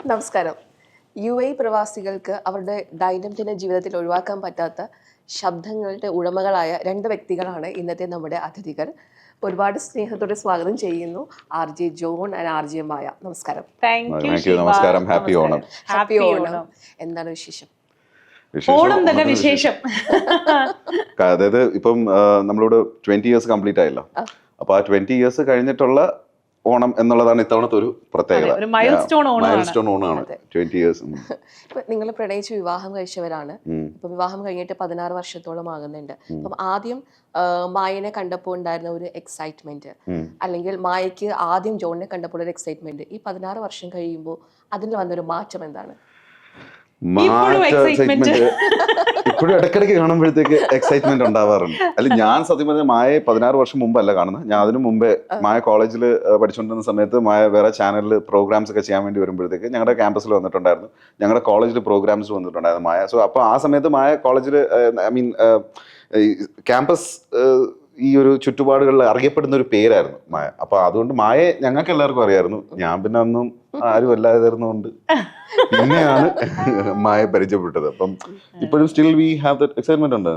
നമസ്കാരം. പ്രവാസികൾക്ക് അവരുടെ ദൈനംദിന ജീവിതത്തിൽ ഒഴിവാക്കാൻ പറ്റാത്ത ശബ്ദങ്ങളുടെ ഉടമകളായ രണ്ട് വ്യക്തികളാണ് ഇന്നത്തെ നമ്മുടെ അതിഥികൾ. ഒരുപാട് സ്നേഹത്തോടെ സ്വാഗതം ചെയ്യുന്നു RJ ജോൺ ആൻഡ് RJ മായ. നമസ്കാരം. നമസ്കാരം. ഹാപ്പി ഓണം. ഹാപ്പി ഓണം. എന്താണ് വിശേഷം? ഓണം തന്നെ വിശേഷം. അതായത് ഇപ്പം നമ്മളോട് 20 years കംപ്ലീറ്റ് ആയല്ലോ. അപ്പൊ ആ 20 years കഴിഞ്ഞിട്ടുള്ള ഓണം എന്നുള്ളതാണ് ഇത്തവണത്തെ ഒരു പ്രത്യേകത. മൈൽ സ്റ്റോൺ ഓണാണ് 20 years. ഇപ്പൊ നിങ്ങൾ പ്രണയിച്ച് വിവാഹം കഴിച്ചവരാണ്. ഇപ്പൊ വിവാഹം കഴിഞ്ഞിട്ട് 16 വർഷത്തോളം ആകുന്നുണ്ട്. അപ്പം ആദ്യം മായനെ കണ്ടപ്പോൾ ഉണ്ടായിരുന്ന ഒരു എക്സൈറ്റ്മെന്റ്, അല്ലെങ്കിൽ മായയ്ക്ക് ആദ്യം ജോണിനെ കണ്ടപ്പോൾ ഒരു എക്സൈറ്റ്മെന്റ്, ഈ 16 വർഷം കഴിയുമ്പോൾ അതിൽ വന്നൊരു മാറ്റം എന്താണ്? ഇപ്പോഴും ഇടയ്ക്കിടയ്ക്ക് കാണുമ്പോഴത്തേക്ക് എക്സൈറ്റ്മെന്റ് ഉണ്ടാവാറുണ്ട്. അല്ല, ഞാൻ സത്യം പറഞ്ഞ മായ 16 വർഷം മുമ്പല്ല കാണുന്നത്. ഞാൻ അതിനു മുമ്പേ മായ കോളേജിൽ പഠിച്ചുകൊണ്ടിരുന്ന സമയത്ത് മായ വേറെ ചാനലിൽ പ്രോഗ്രാംസ് ഒക്കെ ചെയ്യാൻ വേണ്ടി വരുമ്പോഴത്തേക്ക് ഞങ്ങളുടെ ക്യാമ്പസിൽ വന്നിട്ടുണ്ടായിരുന്നു, ഞങ്ങളുടെ കോളേജിൽ പ്രോഗ്രാംസ് വന്നിട്ടുണ്ടായിരുന്നു മായ. സോ അപ്പോൾ ആ സമയത്ത് മായ കോളേജിൽ ക്യാമ്പസ് ഈ ഒരു ചുറ്റുപാടുകളിൽ അറിയപ്പെടുന്ന ഒരു പേരായിരുന്നു മായ. അപ്പൊ അതുകൊണ്ട് മായ ഞങ്ങൾക്ക് എല്ലാവർക്കും അറിയായിരുന്നു. ഞാൻ പിന്നെ അന്നും ആരും അല്ലാതിരുന്നുകൊണ്ട് പിന്നെയാണ് മായ പരിചയപ്പെട്ടത്. അപ്പം ഇപ്പോഴും still we have that excitement ഉണ്ട്.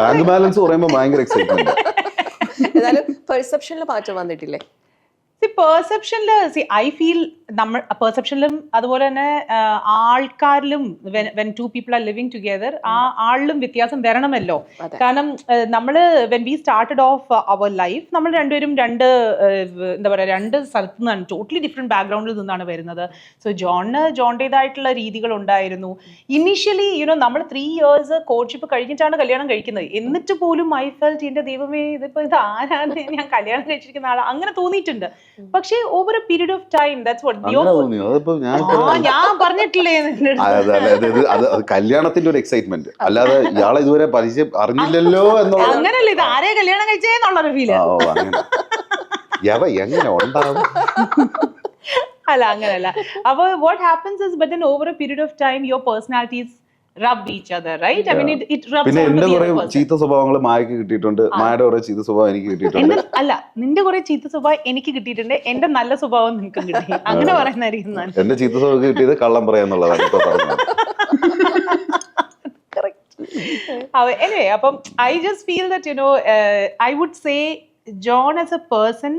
ബാങ്ക് ബാലൻസ് പറയുമ്പോൾ ഭയങ്കര എക്സൈറ്റ്മെന്റ്. ഏതായാലും പെർസെപ്ഷനിൽ മാറ്റം വന്നിട്ടില്ലേ? പെർസെപ്ഷനിൽ ഐ ഫീൽ നമ്മൾ പെർസെപ്ഷനിലും അതുപോലെ തന്നെ ആൾക്കാരിലും when two people are living together ആ ആളിലും വ്യത്യാസം വരണമല്ലോ. കാരണം നമ്മൾ when we started off our life നമ്മൾ രണ്ടുപേരും എന്താ പറയുക രണ്ട് സ്ഥലത്തു നിന്നാണ്, ടോട്ടലി ഡിഫറെന്റ് ബാക്ക്ഗ്രൗണ്ടിൽ നിന്നാണ് വരുന്നത്. സോ ജോണിൻ്റെതായിട്ടുള്ള രീതികൾ ഉണ്ടായിരുന്നു. ഇനീഷ്യലി നമ്മൾ 3 years കോഴ്ഷിപ്പ് കഴിഞ്ഞിട്ടാണ് കല്യാണം കഴിക്കുന്നത്. എന്നിട്ട് പോലും ഐ ഫെൽറ്റ് എന്റെ ദൈവമേ ഇതിപ്പോ ഇത് ആരാണ്, ഞാൻ കല്യാണം കഴിച്ചിരിക്കുന്ന ആളാണ്, അങ്ങനെ തോന്നിയിട്ടുണ്ട്. പക്ഷേ over A period of time ഞാൻ പറഞ്ഞിട്ടില്ലേ കല്യാണത്തിന്റെ ഒരു എക്സൈറ്റ്മെന്റ്, അല്ലാതെ ഇയാളെ ഇതുവരെ പരിചയം അറിഞ്ഞില്ലല്ലോ എന്നുള്ള, അങ്ങനല്ല ഇത് ആരെ കല്യാണം കഴിച്ചേന്നുള്ളൊരു ഫീല്. എങ്ങനെ ഉണ്ടാവും? അല്ല അങ്ങനല്ല. അപ്പൊ what happens is but over A period of time your personalities rub each other, right? I mean it rubs. പിന്നെ എന്റെ കുറെ ചീത്ത സ്വഭാവങ്ങൾ മായക്ക് കിട്ടിയിട്ടുണ്ട്, മായയുടെ കുറെ ചീത്ത സ്വഭാവം എനിക്ക് കിട്ടിയിട്ടുണ്ട്. അല്ല, നിന്റെ കുറെ ചീത്ത സ്വഭാവം എനിക്ക് കിട്ടിയിട്ടുണ്ട്, എന്റെ നല്ല സ്വഭാവം നിനക്കും കിട്ടി, അങ്ങനെ പറയുന്നതായിരിക്കും. എന്റെ ചീത്ത സ്വഭാവം കിട്ടിയത് കള്ളം പറയാന്നുള്ളതാണ് ഇപ്പൊ പറഞ്ഞത്. Anyway, അപ്പം I just feel that I would say John as a person,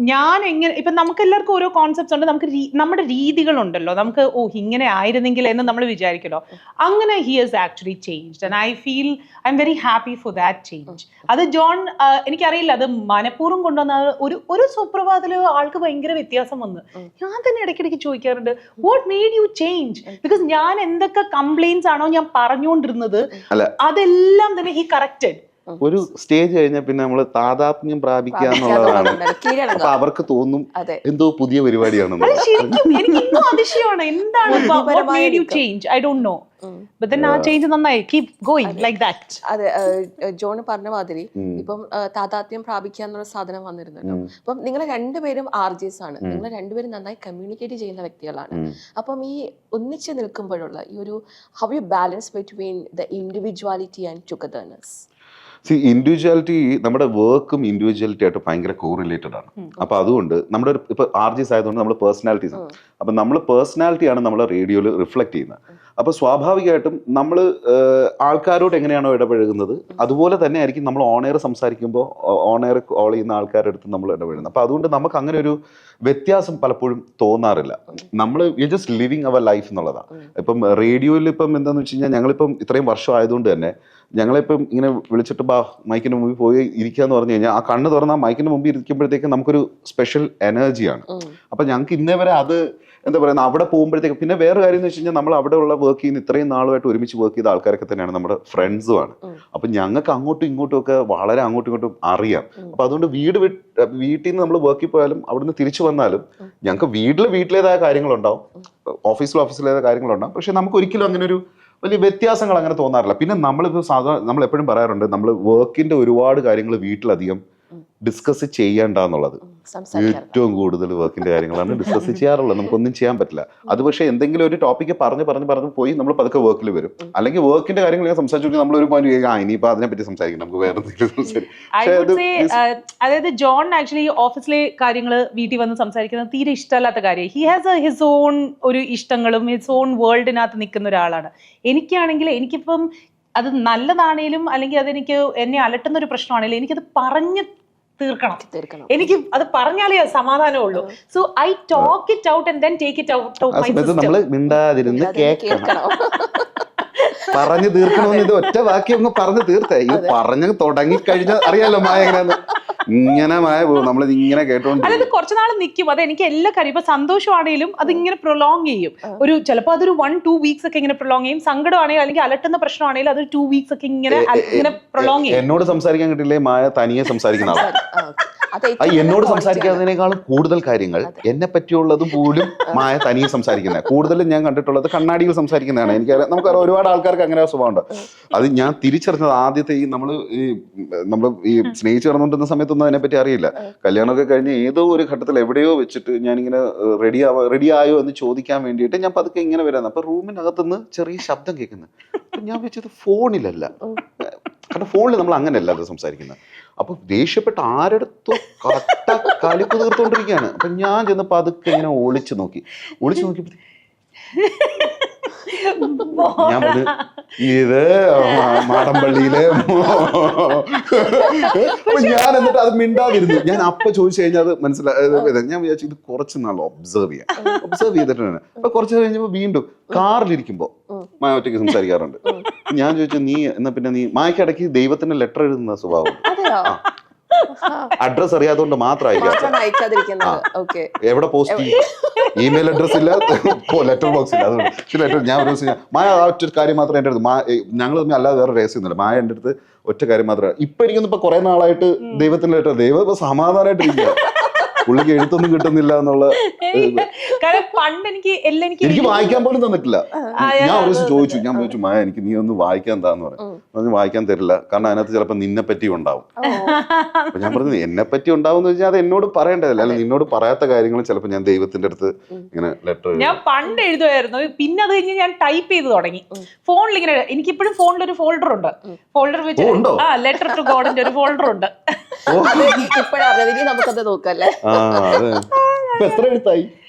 ഞാൻ എങ്ങനെ ഇപ്പൊ നമുക്ക് എല്ലാവർക്കും ഓരോ കോൺസെപ്റ്റ്സ് ഉണ്ട്, നമുക്ക് നമ്മുടെ രീതികളുണ്ടല്ലോ, നമുക്ക് ഇങ്ങനെ ആയിരുന്നെങ്കിൽ എന്ന് നമ്മൾ വിചാരിക്കല്ലോ. അങ്ങനെ he has actually changed and I feel I am very happy for that change. അത് ജോൺ എനിക്കറിയില്ല, അത് മനഃപൂർവ്വം കൊണ്ടുവന്ന ഒരു സുപ്രഭാതത്തില് ആൾക്ക് ഭയങ്കര വ്യത്യാസം വന്ന്. ഞാൻ തന്നെ ഇടയ്ക്കിടയ്ക്ക് ചോദിക്കാറുണ്ട്, what made U change? Because ഞാൻ എന്തൊക്കെ കംപ്ലൈന്റ്സ് ആണോ ഞാൻ പറഞ്ഞുകൊണ്ടിരുന്നത് അതെല്ലാം തന്നെ ഹി കറക്റ്റഡ്. ഒരു സ്റ്റേജ് കഴിഞ്ഞാൽ പിന്നെ നമ്മള് താതാത്മ്യം പ്രാപിക്കുക എന്നുള്ളതാണ്. അപ്പൊ അവർക്ക് തോന്നും എന്തോ പുതിയ പരിപാടിയാണെന്ന്. എനിക്ക് ഇന്നും അതിശയമാണ്, എന്താണ് ഐ ഡോണ്ട് നോ. അതെ, ജോണ് പറഞ്ഞ മാതിരി ഇപ്പം താതാത്മ്യം പ്രാപിക്കുക എന്നുള്ള സാധനം വന്നിരുന്നല്ലോ. അപ്പം നിങ്ങൾ രണ്ടുപേരും RJs ആണ്, നിങ്ങൾ രണ്ടുപേരും നന്നായി കമ്മ്യൂണിക്കേറ്റ് ചെയ്യുന്ന വ്യക്തികളാണ്. അപ്പം ഈ ഒന്നിച്ച് നിൽക്കുമ്പോഴുള്ള ഈ ഒരു how you balance between the individuality and togetherness? Individuality, നമ്മുടെ വർക്കും ഇൻഡിവിജ്വാലിറ്റി ആയിട്ട് ഭയങ്കര കോറിലേറ്റഡ് ആണ്. അപ്പൊ അതുകൊണ്ട് നമ്മുടെ ഇപ്പൊ RJs ആയതുകൊണ്ട് നമ്മൾ പേഴ്സണാലിറ്റീസ് ആണ്. അപ്പൊ നമ്മൾ പേഴ്സണാലിറ്റിയാണ് നമ്മളെ റേഡിയോയിൽ റിഫ്ലക്ട് ചെയ്യുന്നത്. അപ്പൊ സ്വാഭാവികമായിട്ടും നമ്മൾ ആൾക്കാരോട് എങ്ങനെയാണോ ഇടപഴകുന്നത് അതുപോലെ തന്നെ ആയിരിക്കും നമ്മൾ ഓൺ എയർ സംസാരിക്കുമ്പോൾ ഓൺ എയർ കോൾ ചെയ്യുന്ന ആൾക്കാരുടെ അടുത്ത് നമ്മൾ ഇടപഴകുന്നത്. അപ്പൊ അതുകൊണ്ട് നമുക്ക് അങ്ങനെ ഒരു വ്യത്യാസം പലപ്പോഴും തോന്നാറില്ല. നമ്മൾ you just living our life എന്നുള്ളതാണ്. ഇപ്പം റേഡിയോയിൽ ഇപ്പം എന്താന്ന് വെച്ച് കഴിഞ്ഞാൽ ഞങ്ങളിപ്പം ഇത്രയും വർഷം ആയതുകൊണ്ട് തന്നെ ഞങ്ങളിപ്പം ഇങ്ങനെ വിളിച്ചിട്ട് മൈക്കിന്റെ മുമ്പിൽ പോയി ഇരിക്കുക എന്ന് പറഞ്ഞു കഴിഞ്ഞാൽ ആ കണ്ണ് തുറന്നാൽ മൈക്കിന്റെ മുമ്പിൽ ഇരിക്കുമ്പോഴത്തേക്ക് നമുക്കൊരു സ്പെഷ്യൽ എനർജിയാണ്. അപ്പൊ ഞങ്ങൾക്ക് ഇന്നേ വരെ അത് എന്താ പറയുക, അവിടെ പോകുമ്പോഴത്തേക്ക് പിന്നെ വേറെ കാര്യം എന്ന് വെച്ച് കഴിഞ്ഞാൽ നമ്മൾ അവിടെ ഉള്ള വർക്ക് ചെയ്യുന്ന ഇത്രയും നാളുമായിട്ട് ഒരുമിച്ച് വർക്ക് ചെയ്ത ആൾക്കാരൊക്കെ തന്നെയാണ് നമ്മുടെ ഫ്രണ്ട്സുമാണ്. അപ്പൊ ഞങ്ങൾക്ക് അങ്ങോട്ടും ഇങ്ങോട്ടും ഒക്കെ വളരെ അങ്ങോട്ടും ഇങ്ങോട്ടും അറിയാം. അപ്പൊ അതുകൊണ്ട് വീട്ടിൽ നിന്ന് നമ്മൾ വർക്കിൽ പോയാലും അവിടുന്ന് തിരിച്ചു വന്നാലും ഞങ്ങൾക്ക് വീട്ടിലേതായ കാര്യങ്ങളുണ്ടാവും, ഓഫീസിലേതായ കാര്യങ്ങളുണ്ടാവും. പക്ഷെ നമുക്ക് ഒരിക്കലും അങ്ങനെ ഒരു വലിയ വ്യത്യാസങ്ങൾ അങ്ങനെ തോന്നാറില്ല. പിന്നെ നമ്മളിപ്പോൾ നമ്മൾ എപ്പോഴും പറയാറുണ്ട്, നമ്മൾ വർക്കിന്റെ ഒരുപാട് കാര്യങ്ങൾ വീട്ടിലധികം ഡിസ്കസ് ചെയ്യണ്ടെന്നുള്ളത്. ഏറ്റവും കൂടുതൽ വർക്കിന്റെ കാര്യങ്ങളാണ് ഡിസ്കസ് ചെയ്യാറുള്ളത്. നമുക്കൊന്നും ചെയ്യാൻ പറ്റില്ല. അത് പക്ഷേ എന്തെങ്കിലും ഒരു ടോപ്പിക്ക് പറഞ്ഞു പോയി നമ്മൾ പതുക്കെ വർക്കിൽ വരും. അല്ലെങ്കിൽ വർക്കിന്റെ കാര്യങ്ങൾ സംസാരിച്ചു നമ്മൾ ഒരു പോയിന്റ് ഇനിയിപ്പോ അതിനെപ്പറ്റി സംസാരിക്കണം, നമുക്ക് വേറെ എന്തെങ്കിലും സംസാരിക്കും. അതായത് ജോൺ ആക്ച്വലി ഓഫീസിലെ കാര്യങ്ങൾ വീട്ടിൽ വന്ന് സംസാരിക്കുന്നത് തീരെ ഇഷ്ടമല്ലാത്ത കാര്യം. ഹി ഹാസ് ഹിസ് ഓൺ ഒരു ഇഷ്ടങ്ങളും ഹിസ് ഓൺ വേൾഡിനകത്ത് നിൽക്കുന്ന ഒരാളാണ്. എനിക്കാണെങ്കിൽ എനിക്കിപ്പം അത് നല്ലതാണേലും അല്ലെങ്കിൽ അതെനിക്ക് എന്നെ അലട്ടുന്ന ഒരു പ്രശ്നമാണെങ്കിലും എനിക്കത് പറഞ്ഞു തീർക്കണം. എനിക്ക് അത് പറഞ്ഞാലേ സമാധാനമുള്ളൂ. So I talk it out and then take it out of my system. നമ്മൾ മിണ്ടാതിരുന്ന് കേൾക്കണം. പറഞ്ഞു തീർക്കണമെന്ന് ഇത് ഒറ്റ വാക്യം ഒന്ന് പറഞ്ഞു തീർത്തേ. ഇത് പറഞ്ഞു തുടങ്ങി കഴിഞ്ഞാൽ അറിയാലോ മായ എങ്ങനെയാന്ന്. ഇങ്ങനെ മായ പോകും, നമ്മളിത് ഇങ്ങനെ കേട്ടോണ്ട്. അതായത് കുറച്ച് നാൾ നിൽക്കും. അത് എനിക്ക് എല്ലാ കാര്യം ഇപ്പൊ സന്തോഷമാണെങ്കിലും അത് ഇങ്ങനെ പ്രൊലോങ് ചെയ്യും. ഒരു ചിലപ്പോൾ അതൊരു 1-2 വീക്സ് ഒക്കെ ഇങ്ങനെ പ്രൊലോങ് ചെയ്യും. സങ്കടമാണെങ്കിലും അല്ലെങ്കിൽ അലട്ടുന്ന പ്രശ്നമാണെങ്കിലും അതൊരു 2 വീക്സ് ഒക്കെ ഇങ്ങനെ പ്രൊലോങ് ചെയ്യും. എന്നോട് സംസാരിക്കാൻ കിട്ടില്ലേ മായ തനിയെ സംസാരിക്കുന്ന ആളാണ്. എന്നോട് സംസാരിക്കാത്തതിനേക്കാളും കൂടുതൽ കാര്യങ്ങൾ എന്നെ പറ്റിയുള്ളതും പോലും മായ തനിയെ സംസാരിക്കുന്നത്. കൂടുതലും ഞാൻ കണ്ടിട്ടുള്ളത് കണ്ണാടിയിൽ സംസാരിക്കുന്നതാണ്. എനിക്കറിയാം, നമുക്കറിയാം ഒരുപാട് ആൾക്കാർക്ക് അങ്ങനെ സ്വഭാവമുണ്ട്. അത് ഞാൻ തിരിച്ചറിഞ്ഞത് ആദ്യത്തെ നമ്മൾ ഈ സ്നേഹിച്ച് നടന്നുകൊണ്ടിരുന്ന സമയത്തൊന്നും അതിനെപ്പറ്റി അറിയില്ല. കല്യാണമൊക്കെ കഴിഞ്ഞ് ഏതോ ഒരു ഘട്ടത്തിൽ എവിടെയോ വെച്ചിട്ട് ഞാനിങ്ങനെ റെഡി ആയോ എന്ന് ചോദിക്കാൻ വേണ്ടിയിട്ട് ഞാൻ പതുക്കെ ഇങ്ങനെ വരാന്ന്. അപ്പൊ റൂമിനകത്തുനിന്ന് ചെറിയ ശബ്ദം കേൾക്കുന്നത്. ഞാൻ വെച്ചത് ഫോണിലല്ല, കാരണം ഫോണിൽ നമ്മൾ അങ്ങനെയല്ല അത് സംസാരിക്കുന്നത്. അപ്പൊ ദേഷ്യപ്പെട്ട ആരടുത്തോ കട്ട കലിപ്പ് തീർത്തോണ്ടിരിക്കുകയാണ്. അപ്പൊ ഞാൻ ചെന്നപ്പോ അതൊക്കെ ഇങ്ങനെ ഒളിച്ചു നോക്കിയപ്പോ ഞാൻ പറഞ്ഞു ഇത് മാടമ്പള്ളിയിലെ. ഞാൻ എന്നിട്ട് അത് മിണ്ടാതിരുന്നു. ഞാൻ അപ്പൊ ചോദിച്ചു കഴിഞ്ഞാൽ അത് മനസ്സിലായത്. ഞാൻ വിചാരിച്ചു ഇത് കുറച്ച് നാൾ ഒബ്സർവ് ചെയ്തിട്ടാണ്. അപ്പൊ കുറച്ച് കഴിഞ്ഞപ്പോ വീണ്ടും കാറിലിരിക്കുമ്പോ മായ ഒറ്റയ്ക്ക് സംസാരിക്കാറുണ്ട്. ഞാൻ ചോദിച്ചു നീ എന്നാ പിന്നെ നീ മായ്ക്കിടയ്ക്ക് ദൈവത്തിന് ലെറ്റർ എഴുതുന്ന സ്വഭാവം. അഡ്രസ് അറിയാത്തതുകൊണ്ട് മാത്രമായിരിക്കും എവിടെ പോസ്റ്റ് ചെയ്യും. ഇമെയിൽ അഡ്രസ് ഇല്ല, ലെറ്റർ ബോക്സ് ഇല്ല. അതുകൊണ്ട് പക്ഷെ ലെറ്റർ ഞാൻ ഒരു ദിവസം മായ ആ ഒറ്റ കാര്യം മാത്രം എൻ്റെ അടുത്ത് ഞങ്ങൾ തമ്മിൽ അല്ലാതെ വേറെ രഹസ്യമൊന്നുമില്ല. മായ എൻ്റെ അടുത്ത് ഒറ്റ കാര്യം മാത്രമേ ഇപ്പൊ എനിക്കൊന്നും ഇപ്പൊ കുറെ നാളായിട്ട് ദൈവത്തിന്റെ ലെറ്റർ ദൈവം ഇപ്പൊ സമാധാനമായിട്ട് ഇരിക്കുക. പുള്ളിക്ക് എഴുത്തൊന്നും കിട്ടുന്നില്ല എന്നുള്ള. പണ്ട് എനിക്ക് വായിക്കാൻ പോലും തന്നിട്ടില്ല. ഞാൻ ഒരു ദിവസം ചോദിച്ചു മായ എനിക്ക് നീ ഒന്ന് വായിക്കാൻ എന്താന്ന് പറഞ്ഞു. വായിക്കാൻ തരില്ല, കാരണം അതിനകത്ത് ചിലപ്പോ നിന്നെ പറ്റി ഉണ്ടാവും. അപ്പൊ ഞാൻ പറഞ്ഞു എന്നെ പറ്റി ഉണ്ടാവും എന്ന് വെച്ചാൽ അത് എന്നോട് പറയേണ്ടതല്ല, അല്ല നിന്നോട് പറയാത്ത കാര്യങ്ങൾ ചിലപ്പോ ഞാൻ ദൈവത്തിന്റെ അടുത്ത് ഇങ്ങനെ ലെറ്റർ ഞാൻ പണ്ട് എഴുതുമായിരുന്നു. പിന്നെ അത് കഴിഞ്ഞ് ഞാൻ ടൈപ്പ് ചെയ്ത് തുടങ്ങി ഫോണിൽ. ഇങ്ങനെ എനിക്കിപ്പോഴും ഫോണിൽ ഒരു ഫോൾഡർ ഉണ്ട്. ഫോൾഡർ വെച്ച് ലെറ്റർ ടു ഗോഡിന്റെ ഒരു ഫോൾഡർ ഉണ്ട്. നമുക്കത് നോക്കല്ലേ. എത്ര എഴുത്തായി?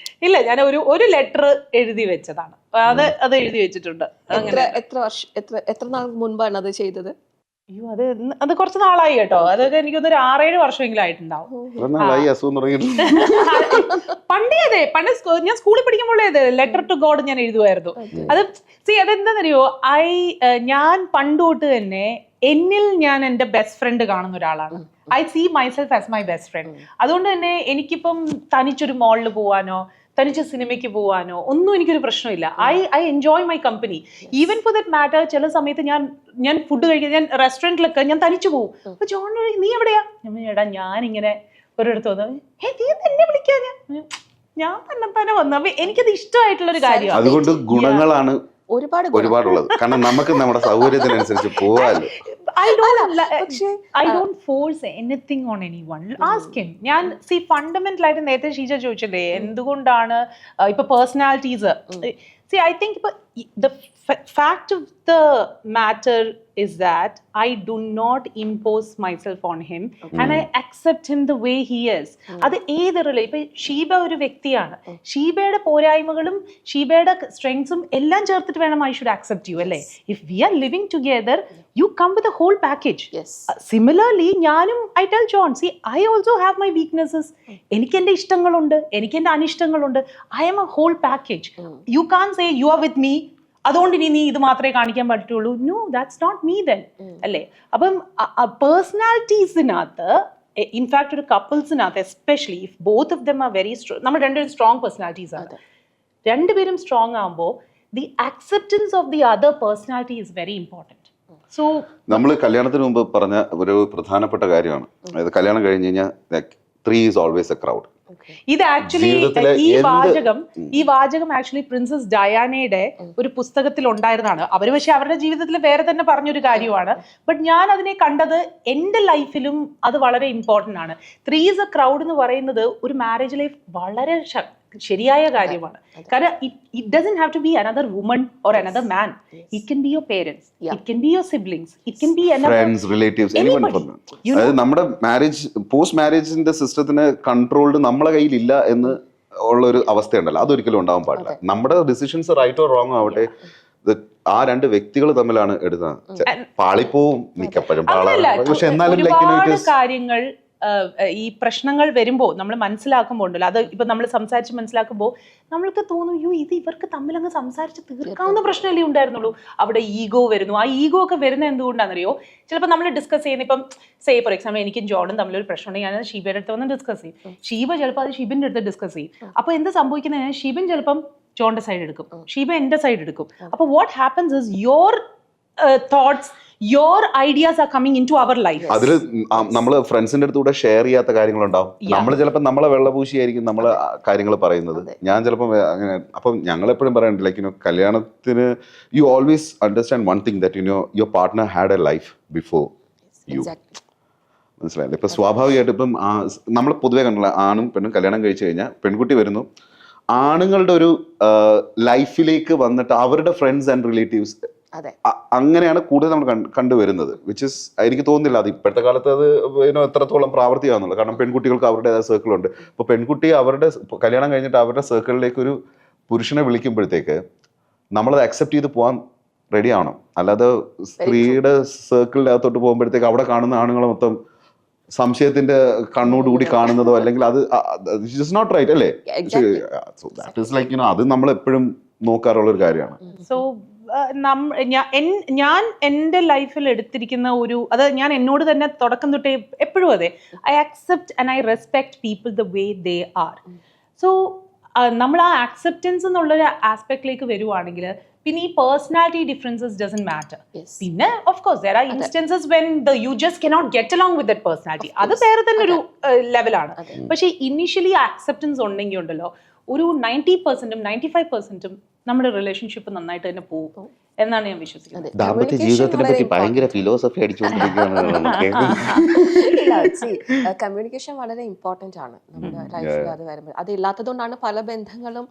ഇല്ല, ഞാൻ ഒരു ലെറ്റർ എഴുതി വെച്ചതാണ്. അത് എഴുതി വെച്ചിട്ടുണ്ട്. എത്ര നാൾ മുൻപാണ് അത് ചെയ്തത്? അയ്യോ അത് കുറച്ച് നാളായി കേട്ടോ. അതൊക്കെ എനിക്കൊന്നൊരു 6-7 വർഷമെങ്കിലും ആയിട്ടുണ്ടാവും. പണ്ടേ പണ്ട് ഞാൻ സ്കൂളിൽ പഠിക്കുമ്പോഴേ ലെറ്റർ ടു ഗോഡ് ഞാൻ എഴുതുമായിരുന്നു. അത് അതെന്താന്നറിയോ, ഞാൻ പണ്ട് തൊട്ട് തന്നെ എന്നിൽ ഞാൻ എൻ്റെ ബെസ്റ്റ് ഫ്രണ്ട് കാണുന്ന ഒരാളാണ്. I see myself as my best friend. അതുകൊണ്ട് തന്നെ എനിക്കിപ്പം തനിച്ചൊരു മോളിൽ പോവാനോ തനിച്ച് സിനിമയ്ക്ക് പോവാനോ ഒന്നും എനിക്കൊരു പ്രശ്നമില്ല. I enjoy my company. Even for that matter ചില സമയത്ത് ഞാൻ ഫുഡ് കഴിക്കാൻ ഞാൻ റെസ്റ്റോറൻറ്റിലൊക്കെ ഞാൻ തനിച്ചു പോകും. അപ്പൊ ജോൺ നീ എവിടെയാ? എടാ ഞാനിങ്ങനെ ഒരിടത്ത് വന്നു. നീ എന്നെ വിളിക്കാ? ഞാൻ തന്നെ വന്നു. അപ്പൊ എനിക്കത് ഇഷ്ടമായിട്ടുള്ളൊരു കാര്യമാണ്. അതുകൊണ്ട് ഗുണങ്ങളാണ് ഒരുപാടുള്ളത്. കാരണം നമുക്ക് നമ്മുടെ സൗകര്യത്തിനനുസരിച്ച് പോവാല്ലോ. I don't force anything on anyone. Ask him. ഞാൻ ഫണ്ടമെന്റൽ ആയിട്ട് നേരത്തെ ഷീജ ചോദിച്ചില്ലേ എന്തുകൊണ്ടാണ് ഇപ്പൊ personalities. I think the fact of the matter is that I do not impose myself on him and I accept him the way he is. അത് ഏതൊരു ഇപ്പൊ ഷീബ ഒരു വ്യക്തിയാണ്. ഷീബയുടെ പോരായ്മകളും ഷീബയുടെ സ്ട്രെങ്സും എല്ലാം ചേർത്തിട്ട് വേണം I should accept you, അല്ലേ? If we are living together, you come with a whole package. Similarly, ഞാനും I tell John, I also have my weaknesses. എനിക്ക് എൻ്റെ ഇഷ്ടങ്ങളുണ്ട്, എനിക്ക് എൻ്റെ അനിഷ്ടങ്ങളുണ്ട്. I am a whole package. You can't say you are with me, അതുകൊണ്ട് ഇനി നീ ഇത് മാത്രമേ കാണിക്കാൻ പറ്റുള്ളൂ. No, that's not me then, അല്ലേ? അപ്പം പേഴ്സണാലിറ്റീസിനകത്ത് ഇൻഫാക്ട് ഒരു കപ്പിൾസിനകത്ത് especially if both of them are very strong, നമ്മൾ രണ്ടുപേരും സ്ട്രോങ് പേഴ്സണാലിറ്റീസ് ആണ്. രണ്ടുപേരും സ്ട്രോങ് ആകുമ്പോൾ the acceptance of the other personality is very important. So നമ്മൾ കല്യാണത്തിന് മുമ്പ് പറഞ്ഞ ഒരു പ്രധാനപ്പെട്ട കാര്യമാണ്, അതായത് കല്യാണം കഴിഞ്ഞ് കഴിഞ്ഞാൽ 3 is always a crowd. ഇത് ആക്ച്വലി ഈ വാചകം ആക്ച്വലി പ്രിൻസസ് ഡയാനയുടെ ഒരു പുസ്തകത്തിൽ ഉണ്ടായിരുന്നതാണ്. അവര് പക്ഷെ അവരുടെ ജീവിതത്തിൽ വേറെ തന്നെ പറഞ്ഞൊരു കാര്യമാണ്. ബട്ട് ഞാൻ അതിനെ കണ്ടത് എന്റെ ലൈഫിലും അത് വളരെ ഇമ്പോർട്ടന്റ് ആണ്. 3 is a crowd എന്ന് പറയുന്നത് ഒരു മാരേജ് ലൈഫ് വളരെ ശരിയായ കാര്യമാണ്. കാരണം it doesn't have to be another woman or another man. It can be your parents, it can be your siblings, it can be another friends, relatives, anyone. അതായത് നമ്മുടെ marriage post മാരേജിന്റെ സിസ്റ്റത്തിന് controlled നമ്മളെ കയ്യിൽ ഇല്ല എന്ന് ഉള്ള ഒരു അവസ്ഥയുണ്ടല്ലോ, അതൊരിക്കലും ഉണ്ടാവാൻ പാടില്ല. നമ്മുടെ ഡിസിഷൻസ് റൈറ്റ് ഓർ റോങ് ആവട്ടെ, ആ 2 വ്യക്തികൾ തമ്മിലാണ് എടുത്തത്. പാളിപ്പോവും മിക്കപ്പോഴും, പക്ഷെ എന്നാലും ഒരുപാട് കാര്യങ്ങൾ ഈ പ്രശ്നങ്ങൾ വരുമ്പോൾ നമ്മൾ മനസ്സിലാക്കുമ്പോണ്ടല്ലോ, അത് ഇപ്പൊ നമ്മൾ സംസാരിച്ച് മനസ്സിലാക്കുമ്പോൾ നമ്മൾക്ക് തോന്നും യോ ഇത് ഇവർക്ക് തമ്മിൽ അങ്ങ് സംസാരിച്ച് തീർക്കാവുന്ന പ്രശ്നമല്ലേ ഉണ്ടായിരുന്നുള്ളൂ. അവിടെ ഈഗോ വരുന്നു. ആ ഈഗോ ഒക്കെ വരുന്നത് എന്തുകൊണ്ടാണെന്നറിയോ? ചിലപ്പോൾ നമ്മൾ ഡിസ്കസ് ചെയ്യുന്ന ഇപ്പം സേ ഫോർ എക്സാമ്പിൾ എനിക്കും ജോണും തമ്മിലൊരു പ്രശ്നം ഉണ്ടെങ്കിൽ ഞാൻ ഷീബയുടെ അടുത്ത് വന്ന് ഡിസ്കസ് ചെയ്യും. ഷീബ ചിലപ്പോൾ അത് ഷീബിന്റെ അടുത്ത് ഡിസ്കസ് ചെയ്യും. അപ്പൊ എന്ത് സംഭവിക്കുന്നത്? ഷീബൻ ചിലപ്പം ജോണിന്റെ സൈഡ് എടുക്കും, ഷീബ എന്റെ സൈഡ് എടുക്കും. അപ്പൊ what happens is your thoughts, your ideas are coming into our life. അതിൽ നമ്മള് ഫ്രണ്ട്സിന്റെ അടുത്തൂടെ ഷെയർ ചെയ്യാത്ത കാര്യങ്ങളുണ്ടാവും. നമ്മൾ ചിലപ്പോൾ നമ്മളെ വെള്ളപൂശിയായിരിക്കും നമ്മളെ കാര്യങ്ങൾ പറയുന്നത്. ഞാൻ ചിലപ്പോൾ അങ്ങനെ, അപ്പം ഞങ്ങൾ എപ്പോഴും പറയാറുണ്ട് ലൈക്ക് കല്യാണത്തിന് you always understand one thing that your partner had A life before you. മനസ്സിലായില്ലേ? ഇപ്പൊ സ്വാഭാവികമായിട്ട് ഇപ്പം നമ്മൾ പൊതുവെ കണ്ടില്ല, ആണും പെണ്ണും കല്യാണം കഴിച്ചു കഴിഞ്ഞാൽ പെൺകുട്ടി വരുന്നു, ആണുങ്ങളുടെ ഒരു ലൈഫിലേക്ക് വന്നിട്ട് അവരുടെ ഫ്രണ്ട്സ് ആൻഡ് റിലേറ്റീവ്സ് അങ്ങനെയാണ് കൂടുതൽ നമ്മൾ കണ്ടുവരുന്നത്. വിച്ച് ഇസ് എനിക്ക് തോന്നുന്നില്ല അത് ഇപ്പോഴത്തെ കാലത്ത് അത് എത്രത്തോളം പ്രാവർത്തികമാണെന്നുള്ളത്. കാരണം പെൺകുട്ടികൾക്ക് അവരുടേതായ സർക്കിളുണ്ട്. ഇപ്പോൾ പെൺകുട്ടി അവരുടെ കല്യാണം കഴിഞ്ഞിട്ട് അവരുടെ സർക്കിളിലേക്ക് ഒരു പുരുഷനെ വിളിക്കുമ്പോഴത്തേക്ക് നമ്മളത് അക്സെപ്റ്റ് ചെയ്ത് പോകാൻ റെഡി ആവണം. അല്ലാതെ സ്ത്രീയുടെ സർക്കിളിൻ്റെ അകത്തോട്ട് പോകുമ്പോഴത്തേക്ക് അവിടെ കാണുന്ന ആണുങ്ങളെ മൊത്തം സംശയത്തിന്റെ കണ്ണോടുകൂടി കാണുന്നതോ അല്ലെങ്കിൽ അത് ഇറ്റ്സ് നോട്ട് റൈറ്റ് അല്ലേ? സോ ദാറ്റ് ഈസ് ലൈക്ക് അത് നമ്മൾ എപ്പോഴും നോക്കാറുള്ള ഒരു കാര്യമാണ്. സോ ഞാൻ എൻ്റെ ലൈഫിൽ എടുത്തിരിക്കുന്ന ഒരു അത് ഞാൻ എന്നോട് തന്നെ തുടക്കം തൊട്ടേ എപ്പോഴും അതെ, I accept and I respect people the way they are. So നമ്മൾ ആ ആക്സെപ്റ്റൻസ് എന്നുള്ളൊരു ആസ്പെക്റ്റിലേക്ക് വരുവാണെങ്കിൽ പിന്നെ ഈ പേഴ്സണാലിറ്റി ഡിഫറൻസസ് ഡസന്റ് മാറ്റർ. പിന്നെ of course there are instances when you just cannot get along with that personality. അത് വേറെ തന്നെ ഒരു ലെവലാണ്. പക്ഷേ ഇനീഷ്യലി ആക്സെപ്റ്റൻസ് ഉണ്ടെങ്കിൽ ഉണ്ടല്ലോ ഒരു 90%ഉം 95%ഉം നമ്മുടെ റിലേഷൻഷിപ്പ് നന്നായിട്ട് തന്നെ പോകും എന്നാണ് ഞാൻ വിശ്വസിക്കുന്നത്. ദാമ്പത്യ ജീവിതത്തിനെ പറ്റി ഭയങ്കര ഫിലോസഫി കമ്മ്യൂണിക്കേഷൻ വളരെ ഇമ്പോർട്ടന്റ് ആണ് നമ്മുടെ ലൈഫിൽ. അത് വരുമ്പോൾ അത് ഇല്ലാത്തതുകൊണ്ടാണ് പല ബന്ധങ്ങളും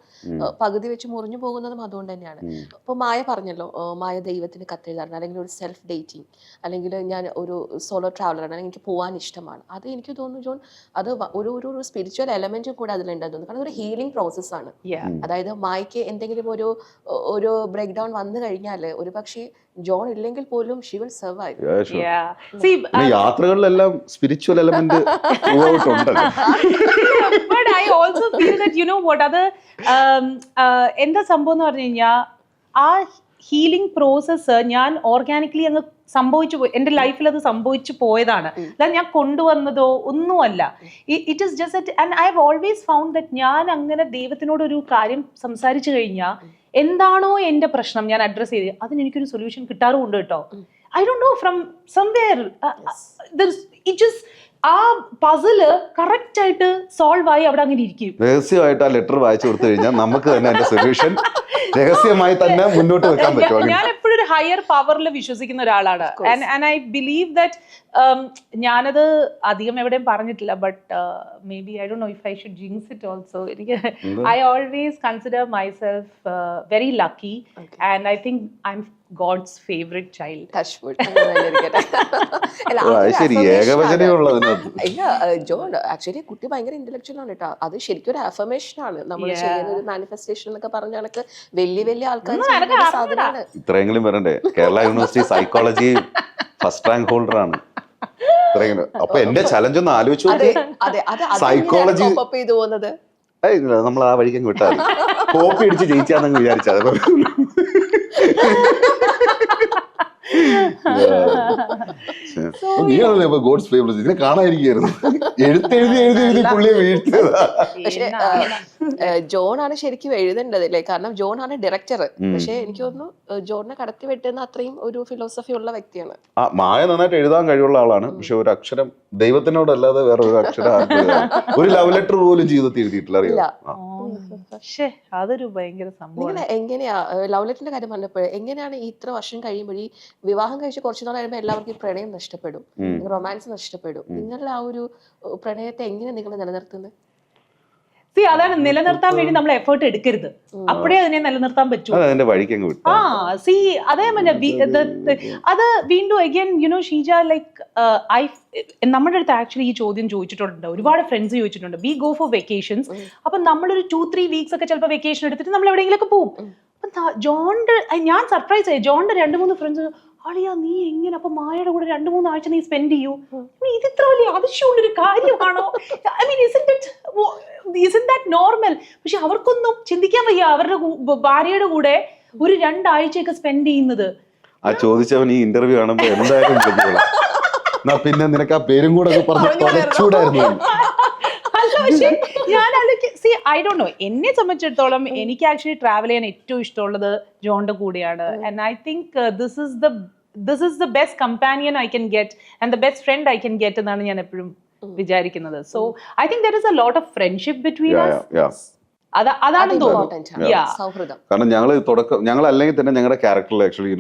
പകുതി വെച്ച് മുറിഞ്ഞു പോകുന്നതും അതുകൊണ്ട് തന്നെയാണ്. ഇപ്പോൾ മായ പറഞ്ഞല്ലോ, മായ ദൈവത്തിന് കത്തെഴുതാറുണ്ട്, അല്ലെങ്കിൽ ഒരു സെൽഫ് ഡേറ്റിംഗ്, അല്ലെങ്കിൽ ഞാൻ ഒരു സോളോ ട്രാവലറാണ്, എനിക്ക് പോകാൻ ഇഷ്ടമാണ്. അത് എനിക്ക് തോന്നുന്നു ജോൺ അത് ഒരു സ്പിരിച്വൽ എലമെന്റും കൂടെ അതിലുണ്ടെന്ന് തോന്നുന്നു. കാരണം ഒരു ഹീലിംഗ് പ്രോസസ്സാണ്. അതായത് മായക്ക് എന്തെങ്കിലും ഒരു ബ്രേക്ക് ഡൗൺ വന്നു കഴിഞ്ഞാൽ ഒരു പക്ഷേ ജോൺ ഇല്ലെങ്കിൽ പോലും she will survive. യാത്രകളിലെല്ലാം spiritual element but I also feel that you know what other എന്താ സംഭവം എന്ന് പറഞ്ഞു കഴിഞ്ഞാൽ ആ ഹീലിംഗ് പ്രോസസ്സ് ഞാൻ ഓർഗാനിക്കലി അങ്ങ് സംഭവിച്ചു പോയി. എൻ്റെ ലൈഫിൽ അത് സംഭവിച്ചു പോയതാണ്. അല്ലാതെ ഞാൻ കൊണ്ടുവന്നതോ ഒന്നുമല്ല. It is just and I have always found that ഞാൻ അങ്ങനെ ദൈവത്തിനോട് ഒരു കാര്യം സംസാരിച്ചു കഴിഞ്ഞാൽ എന്താണോ എൻ്റെ പ്രശ്നം ഞാൻ അഡ്രസ് ചെയ്ത് അതിന് എനിക്കൊരു സൊല്യൂഷൻ കിട്ടാറുമുണ്ട് കേട്ടോ. I don't no from somewhere it just ആ പസില് കറക്റ്റ് ആയിട്ട് സോൾവ് ആയി അവിടെ അങ്ങനെ ഇരിക്കും. രഹസ്യമായിട്ട് ആ ലെറ്റർ വായിച്ചു കൊടുത്തു കഴിഞ്ഞാൽ നമുക്ക് തന്നെ അതിന്റെ സൊല്യൂഷൻ രഹസ്യമായി തന്നെ മുന്നോട്ട് വെക്കാൻ പറ്റും. ഞാൻ എപ്പോഴും ഒരു ഹയർ പവറിൽ വിശ്വസിക്കുന്ന ഒരാളാണ്. ആൻഡ് ഐ ബിലീവ് ദാറ്റ് ഞാനത് അധികം എവിടെയും പറഞ്ഞിട്ടില്ല, but maybe I don't know if I should jinx it also. എനിക്ക് I always consider myself very lucky and I think I am God's favorite child. John actually കുട്ടി ഭയങ്കര intellectual ആണ് കേട്ടോ. അത് ശരിക്കും ഒരു അഫർമേഷൻ ആണ്. നമ്മൾ ചെയ്യുന്ന ഒരു മാനിഫെസ്റ്റേഷൻ എന്നൊക്കെ പറഞ്ഞ കണക്ക് വലിയ ആൾക്കാർ സാധനമാണ്. ഇത്രയെങ്കിലും വരണ്ടേ? Kerala university psychology first rank holder ആണ്. അപ്പൊ എന്റെ ചലഞ്ച് ഒന്ന് ആലോചിച്ചു. സൈക്കോളജി പോകുന്നത് നമ്മൾ ആ വഴിക്ക് വിട്ടാൽ കോപ്പി അടിച്ച് ജയിച്ചാന്നങ്ങ് വിചാരിച്ചത്. നീയാണല്ലേ ഇപ്പൊ ഗോഡ്സ് ഫേവറേറ്റ്, ഇതിനെ കാണാതിരിക്കായിരുന്നു. എഴുതി പുള്ളിയെ വീഴ്ത്തിയതാ. പക്ഷെ ജോൺ ആണ് ശരിക്കും എഴുതേണ്ടത് അല്ലേ, കാരണം ജോൺ ആണ് ഡയറക്ടർ. പക്ഷെ എനിക്ക് തോന്നുന്നു ജോണിനെ കടത്തി വെട്ടുന്ന അത്രയും ഒരു ഫിലോസഫി ഉള്ള വ്യക്തിയാണ്. ആ മായ നന്നായിട്ട് എഴുതാൻ കഴിവുള്ള ആളാണ്, പക്ഷെ ഒരു അക്ഷരം ദൈവത്തിനോടല്ലാതെ വേറെ ഒരു അക്ഷരം ഒരു ലവ് ലെറ്റർ പോലും ജീവിതത്തിൽ എഴുതിയിട്ടില്ല, അറിയാം. പക്ഷേ അതൊരു ഭയങ്കര സംഭവം. നിങ്ങൾ എങ്ങനെയാ ലവ് ലെറ്ററിന്റെ കാര്യം പറഞ്ഞപ്പോൾ എങ്ങനെയാണ് ഈ ഇത്ര വർഷം കഴിയുമ്പോൾ, ഈ വിവാഹം കഴിച്ച് കുറച്ചു നാൾ കഴിയുമ്പോൾ എല്ലാവർക്കും ഈ പ്രണയം നഷ്ടപ്പെടും, റൊമാൻസ് നഷ്ടപ്പെടും. നിങ്ങളുടെ ആ ഒരു പ്രണയത്തെ എങ്ങനെ നിങ്ങൾ നിലനിർത്തുന്നത്? അതാണ് നിലനിർത്താൻ വേണ്ടി നമ്മൾ എഫേർട്ട് എടുക്കരുത്, അപ്പോഴേ അതിനെ നിലനിർത്താൻ പറ്റൂ. അതിന്റെ വഴിക്ക് അങ്ങ് വിട്ടു. അതേ അത് വീണ്ടും അഗൈൻ യുനോ ഷീജ, ലൈക്ക് നമ്മുടെ അടുത്ത് ആക്ച്വലി ഈ ചോദ്യം ചോദിച്ചിട്ടുണ്ട്, ഒരുപാട് ഫ്രണ്ട്സ് ചോദിച്ചിട്ടുണ്ട്. വി ഗോ ഫോർ വെക്കേഷൻസ്, അപ്പൊ നമ്മളൊരു 2-3 വീക്സ് ഒക്കെ ചിലപ്പോൾ വെക്കേഷൻ എടുത്തിട്ട് നമ്മൾ എവിടെയെങ്കിലൊക്കെ പോകും. അപ്പൊ ജോണിന്റെ, ഞാൻ സർപ്രൈസ് ആയി, ജോണിന്റെ 2-3 ഫ്രണ്ട്സ്, അളിയാ നീ എങ്ങനെ അപ്പൊ മായയുടെ കൂടെ 2-3 ആഴ്ച നീ സ്പെൻഡ് ചെയ്യൂ, ഇത് ഇത്ര വലിയ ആവശ്യമുള്ളൊരു കാര്യമാണോ? I mean isn't that normal? പക്ഷെ അവർക്കൊന്നും ചിന്തിക്കാൻ വയ്യ അവരുടെ ഭാര്യയുടെ കൂടെ ഒരു 2 ആഴ്ചയൊക്കെ സ്പെൻഡ് ചെയ്യുന്നത്. ആ ചോദിച്ചവൻ ഈ ഇന്റർവ്യൂ കാണുമ്പോ എന്തായാലും പിന്നെ നിനക്ക് ആ പേരും കൂടെ പറഞ്ഞൂടായിരുന്നു. പക്ഷെ ഞാൻ ഐ ഡോണ്ട് നോ, എന്നെ സംബന്ധിച്ചിടത്തോളം എനിക്ക് ആക്ച്വലി ട്രാവൽ ചെയ്യാൻ ഏറ്റവും ഇഷ്ടമുള്ളത് ജോണിന്റെ കൂടെയാണ്. And I think this is the best companion I can get and the best friend I can get എന്നാണ് ഞാൻ എപ്പോഴും വിചാരിക്കുന്നത്. So I think there is A lot of friendship between us. അതാണ് തോന്നുന്നു. കാരണം ഞങ്ങൾ അല്ലെങ്കിൽ തന്നെ ഞങ്ങളുടെ ക്യാരക്ടറിൽ ആക്ച്വലി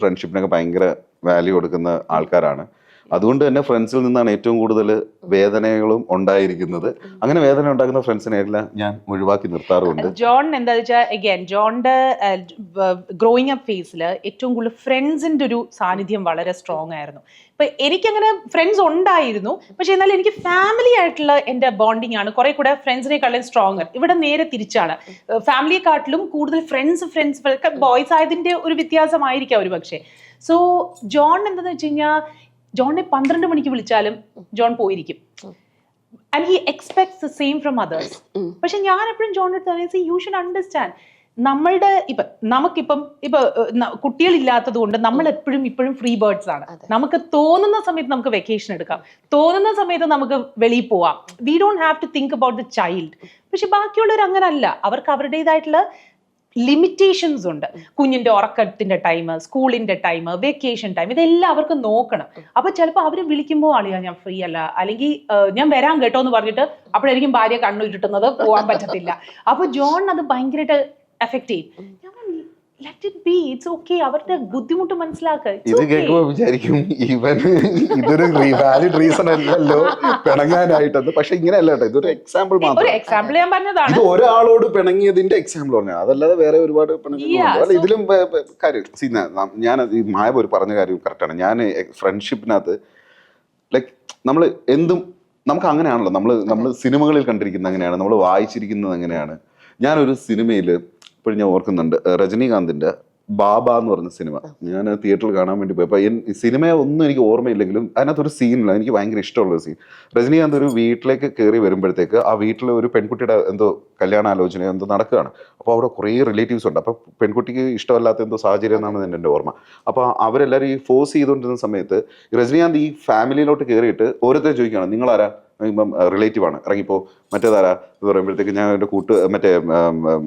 ഫ്രണ്ട്ഷിപ്പിനൊക്കെ ഭയങ്കര വാല്യൂ കൊടുക്കുന്ന ആൾക്കാരാണ്. അതുകൊണ്ട് തന്നെ ഫ്രണ്ട്സിൽ നിന്നാണ് ഏറ്റവും കൂടുതൽ വേദനകളും ഉണ്ടായിരിക്കുന്നത്. അങ്ങനെ വേദന ഉണ്ടാക്കുന്ന ഫ്രണ്ട്സിനെ എല്ലാം ഞാൻ ഒഴിവാക്കി നിർത്താറുണ്ട്. ജോൺ എന്താ വെച്ചാൽ അഗൈൻ ജോണിന്റെ ഗ്രോയിങ് അപ്പ് ഫേസിൽ ഏറ്റവും കൂടുതൽ ഫ്രണ്ട്സിന്റെ ഒരു സാന്നിധ്യം വളരെ സ്ട്രോങ് ആയിരുന്നു. ഇപ്പൊ എനിക്കങ്ങനെ ഫ്രണ്ട്സ് ഉണ്ടായിരുന്നു, പക്ഷെ എന്നാൽ എനിക്ക് ഫാമിലി ആയിട്ടുള്ള എന്റെ ബോണ്ടിങ് ആണ് കുറെ കൂടെ ഫ്രണ്ട്സിനെക്കാളും സ്ട്രോങ്ങർ. ഇവിടെ നേരെ തിരിച്ചാണ്, ഫാമിലിയെക്കാട്ടിലും കൂടുതൽ ഫ്രണ്ട്സ് ബോയ്സ് ആയതിന്റെ ഒരു വ്യത്യാസമായിരിക്കാം ഒരു പക്ഷേ. സോ ജോൺ എന്താന്ന് വെച്ച് കഴിഞ്ഞാൽ ജോണിനെ 12 മണിക്ക് വിളിച്ചാലും ജോൺ പോയിരിക്കും. And he expects the same from others. പക്ഷെ ഞാൻ എപ്പോഴും ജോണിന്റെ യു ഷുഡ് അണ്ടർസ്റ്റാൻഡ്, നമ്മളുടെ നമുക്കിപ്പം കുട്ടികളില്ലാത്തത് കൊണ്ട് നമ്മൾ ഇപ്പോഴും ഫ്രീ ബേർഡ്സ് ആണ്. നമുക്ക് തോന്നുന്ന സമയത്ത് നമുക്ക് വെക്കേഷൻ എടുക്കാം, തോന്നുന്ന സമയത്ത് നമുക്ക് വെളിയിൽ പോവാം. We don't have to think about the child. പക്ഷെ ബാക്കിയുള്ളവർ അങ്ങനല്ല, അവർക്ക് അവരുടേതായിട്ടുള്ള ലിമിറ്റേഷൻസ് ഉണ്ട്. കുഞ്ഞിന്റെ ഉറക്കത്തിന്റെ ടൈം, സ്കൂളിന്റെ ടൈം, വെക്കേഷൻ ടൈം, ഇതെല്ലാം അവർക്ക് നോക്കണം. അപ്പൊ ചിലപ്പോൾ അവര് വിളിക്കുമ്പോൾ ആളിയാ ഞാൻ ഫ്രീ അല്ല, അല്ലെങ്കിൽ ഞാൻ വരാൻ കേട്ടോ എന്ന് പറഞ്ഞിട്ട് അപ്പോഴായിരിക്കും ഭാര്യ കണ്ണുരുട്ടുന്നത്, പോകാൻ പറ്റത്തില്ല. അപ്പൊ ജോൺ അത് ഭയങ്കരമായിട്ട് എഫക്ട് ചെയ്യും. Let it be, it's okay. അവരുടെ ബുദ്ധിമുട്ട് മനസ്സിലാക്കുക. ഇത് കേൾക്കുമ്പോ വിചാരിക്കും ഇതൊരു വാലിഡ് റീസൺ അല്ലല്ലോ പിണങ്ങാനായിട്ടത്. പക്ഷെ ഇങ്ങനെയല്ല കേട്ടോ, ഇതൊരു എക്സാമ്പിൾ മാത്രം. ഒരു എക്സാമ്പിൾ ഞാൻ പറഞ്ഞതാണ്. ഇത് ഒരാളോട് പിണങ്ങിയതിന്റെ എക്സാമ്പിൾ പറഞ്ഞാൽ, അതല്ലാതെ വേറെ ഒരുപാട് പിണങ്ങുന്നുണ്ട്. ഇതിലും കാര്യം ഞാൻ ഈ മായ ഒരു പറഞ്ഞ കാര്യം കറക്റ്റാണ്. ഞാൻ ഫ്രണ്ട്ഷിപ്പിനകത്ത് ലൈക്ക് നമ്മൾ എന്തും നമുക്ക് അങ്ങനെയാണല്ലോ, നമ്മൾ സിനിമകളിൽ കണ്ടിരിക്കുന്നത് അങ്ങനെയാണ്, നമ്മൾ വായിച്ചിരിക്കുന്നത് അങ്ങനെയാണ്. ഞാനൊരു സിനിമയിൽ ഇപ്പോഴും ഞാൻ ഓർക്കുന്നുണ്ട്, രജനീകാന്തിന്റെ ബാബ എന്ന് പറഞ്ഞ സിനിമ ഞാൻ തിയേറ്ററിൽ കാണാൻ വേണ്ടി പോയി. അപ്പോൾ ഈ സിനിമ ഒന്നും എനിക്ക് ഓർമ്മയില്ലെങ്കിലും അതിനകത്തൊരു സീനില്ല, എനിക്ക് ഭയങ്കര ഇഷ്ടമുള്ളൊരു സീൻ. രജനീകാന്ത് ഒരു വീട്ടിലേക്ക് കയറി വരുമ്പോഴത്തേക്ക് ആ വീട്ടിൽ ഒരു പെൺകുട്ടിയുടെ എന്തോ കല്യാണാലോചന എന്തോ നടക്കുകയാണ്. അപ്പോൾ അവിടെ കുറേ റിലേറ്റീവ്സ് ഉണ്ട്. അപ്പോൾ പെൺകുട്ടിക്ക് ഇഷ്ടമല്ലാത്ത എന്തോ സാഹചര്യം എന്നാണ് എൻ്റെ ഓർമ്മ. അപ്പോൾ അവരെല്ലാവരും ഈ ഫോഴ്സ് ചെയ്തുകൊണ്ടിരുന്ന സമയത്ത് രജനീകാന്ത് ഈ ഫാമിലിയിലോട്ട് കയറിയിട്ട് ഓരോരുത്തരും ചോദിക്കുകയാണ്, നിങ്ങളാരാ? ഇപ്പം റിലേറ്റീവ് ആണ്, ഇറങ്ങിപ്പോ. മറ്റേതാരാ എന്ന് പറയുമ്പോഴത്തേക്ക് ഞാൻ എൻ്റെ മറ്റേ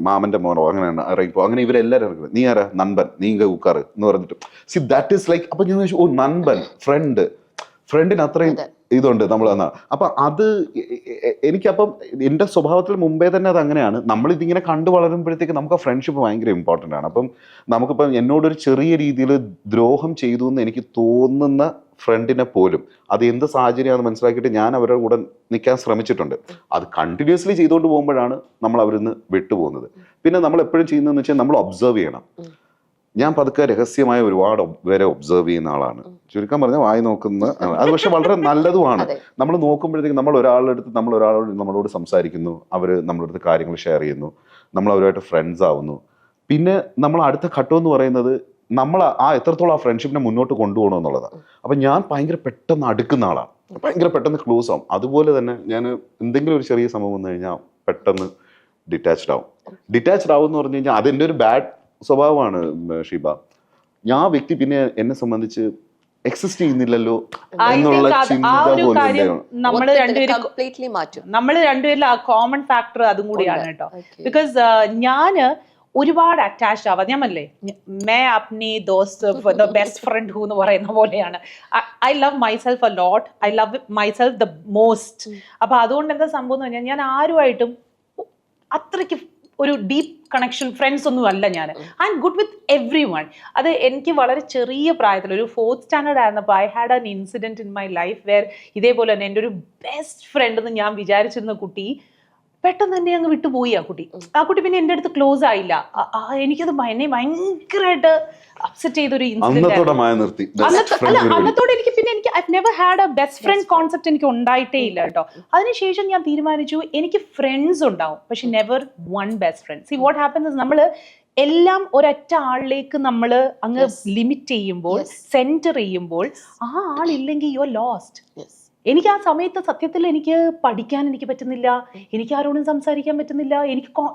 മാമന്റെ മോനോ അങ്ങനെയാണ്, ഇറങ്ങിപ്പോ. അങ്ങനെ ഇവരെല്ലാവരും ഇറങ്ങുന്നത്. നീ ആരാ? നൻപൻ. നീ ഇങ്ങ ഉക്കാറ് എന്ന് പറഞ്ഞിട്ട് ദാറ്റ് ഈസ് ലൈക്ക്. അപ്പൊ ഞാൻ ചോദിച്ചു, ഓ നൻപൻ, ഫ്രണ്ടിന് അത്രയും ഇതുണ്ട് നമ്മൾ എന്നാണ്. അപ്പൊ അത് എനിക്കപ്പം എൻ്റെ സ്വഭാവത്തിൽ മുമ്പേ തന്നെ അത് അങ്ങനെയാണ്. നമ്മളിതിങ്ങനെ കണ്ടു വളരുമ്പോഴത്തേക്ക് നമുക്ക് ആ ഫ്രണ്ട്ഷിപ്പ് ഭയങ്കര ഇമ്പോർട്ടൻ്റ് ആണ്. അപ്പം നമുക്കിപ്പം എന്നോടൊരു ചെറിയ രീതിയിൽ ദ്രോഹം ചെയ്തു എന്ന് എനിക്ക് തോന്നുന്ന ഫ്രണ്ടിനെ പോലും അത് എന്ത് സാഹചര്യമാണെന്ന് മനസ്സിലാക്കിയിട്ട് ഞാൻ അവരുടെ കൂടെ നിൽക്കാൻ ശ്രമിച്ചിട്ടുണ്ട്. അത് കണ്ടിന്യൂസ്ലി ചെയ്തുകൊണ്ട് പോകുമ്പോഴാണ് നമ്മൾ അവരിൽ നിന്ന് വിട്ടുപോകുന്നത്. പിന്നെ നമ്മൾ എപ്പോഴും ചെയ്യുന്നതെന്ന് വെച്ചാൽ നമ്മൾ ഒബ്സർവ് ചെയ്യണം. ഞാൻ പതുക്കെ രഹസ്യമായ ഒരുപാട് പേരെ ഒബ്സർവ് ചെയ്യുന്ന ആളാണ്. ചുരുക്കം പറഞ്ഞാൽ വായി നോക്കുന്ന അത് പക്ഷെ വളരെ നല്ലതുമാണ്. നമ്മൾ നോക്കുമ്പോഴത്തേക്കും നമ്മളോട് സംസാരിക്കുന്നു, അവർ നമ്മളടുത്ത് കാര്യങ്ങൾ ഷെയർ ചെയ്യുന്നു, നമ്മൾ അവരുമായിട്ട് ഫ്രണ്ട്സ് ആവുന്നു. പിന്നെ നമ്മൾ അടുത്ത ഘട്ടം എന്ന് പറയുന്നത് നമ്മൾ എത്രത്തോളം ആ ഫ്രണ്ട്ഷിപ്പിനെ മുന്നോട്ട് കൊണ്ടുപോകണം എന്നുള്ളതാണ്. അപ്പം ഞാൻ ഭയങ്കര പെട്ടെന്ന് അടുക്കുന്ന ആളാണ്, ഭയങ്കര പെട്ടെന്ന് ക്ലോസ് ആവും. അതുപോലെ തന്നെ ഞാൻ എന്തെങ്കിലും ഒരു ചെറിയ സംഭവം വന്നു കഴിഞ്ഞാൽ പെട്ടെന്ന് ഡിറ്റാച്ച്ഡ് ആവും എന്ന് പറഞ്ഞു കഴിഞ്ഞാൽ അതെൻ്റെ ഒരു ബാഡ് സ്വഭാവമാണ് ഷീബ. ഞാൻ വ്യക്തി പിന്നെ എന്നെ സംബന്ധിച്ച് എക്സിസ്റ്റ് ചെയ്യുന്നില്ലല്ലോ I എന്നുള്ള think ആ ചിന്ത ഒരു പോലും കാര്യം ഉണ്ടായിരുന്നു. നമ്മൾ രണ്ടുപേരും കംപ്ലീറ്റ്ലി മാറ്റും. നമ്മൾ രണ്ടുപേരിൽ ആ കോമൺ ഫാക്ടർ അതും കൂടിയാണ് കേട്ടോ. Okay. ബിക്കോസ് ഞാന് ഒരുപാട് അറ്റാച്ച്ഡ് ആവാം. ഞാൻ പറഞ്ഞില്ലേ may അപ്നി Dost best friend who എന്ന് പറയുന്ന പോലെയാണ്. I love myself a lot, I love myself the most. അപ്പൊ അതുകൊണ്ട് എന്താ സംഭവം എന്ന് പറഞ്ഞാൽ ഞാൻ ആരുമായിട്ടും അത്രയ്ക്ക് ഒരു ഡീപ്പ് കണക്ഷൻ ഫ്രണ്ട്സ് ഒന്നും അല്ല ഞാൻ. I'm good with everyone. അത് എനിക്ക് വളരെ ചെറിയ പ്രായത്തിൽ ഒരു 4th സ്റ്റാൻഡേർഡ് ആയിരുന്നപ്പോൾ I had an incident in my life where ഇതേപോലെ തന്നെ എൻ്റെ ഒരു ബെസ്റ്റ് ഫ്രണ്ട് എന്ന് ഞാൻ വിചാരിച്ചിരുന്ന കുട്ടി പെട്ടെന്ന് തന്നെ അങ്ങ് വിട്ടുപോയി. ആ കുട്ടി പിന്നെ എൻ്റെ അടുത്ത് ക്ലോസ് ആയില്ല. എനിക്കത് എന്നെ ഭയങ്കരമായിട്ട് അപ്സെറ്റ് ചെയ്തൊരു അന്നത്തോടെ മായ നിർത്തി. അന്നത്തോടെ എനിക്ക് പിന്നെ I never had A best friend concept എനിക്ക് ഉണ്ടായിട്ടേ ഇല്ല കേട്ടോ. അതിനുശേഷം ഞാൻ തീരുമാനിച്ചു എനിക്ക് ഫ്രണ്ട്സ് ഉണ്ടാവും, പക്ഷെ never one best friend. See what happens, നമ്മള് എല്ലാം ഒരൊറ്റ ആളിലേക്ക് നമ്മൾ അങ്ങ് ലിമിറ്റ് ചെയ്യുമ്പോൾ, സെന്റർ ചെയ്യുമ്പോൾ, ആ ആളില്ലെങ്കിൽ യു ആർ ലോസ്റ്റ്. എനിക്ക് ആ സമയത്ത് സത്യത്തിൽ എനിക്ക് പഠിക്കാൻ എനിക്ക് പറ്റുന്നില്ല, എനിക്ക് ആരോടും സംസാരിക്കാൻ പറ്റുന്നില്ല,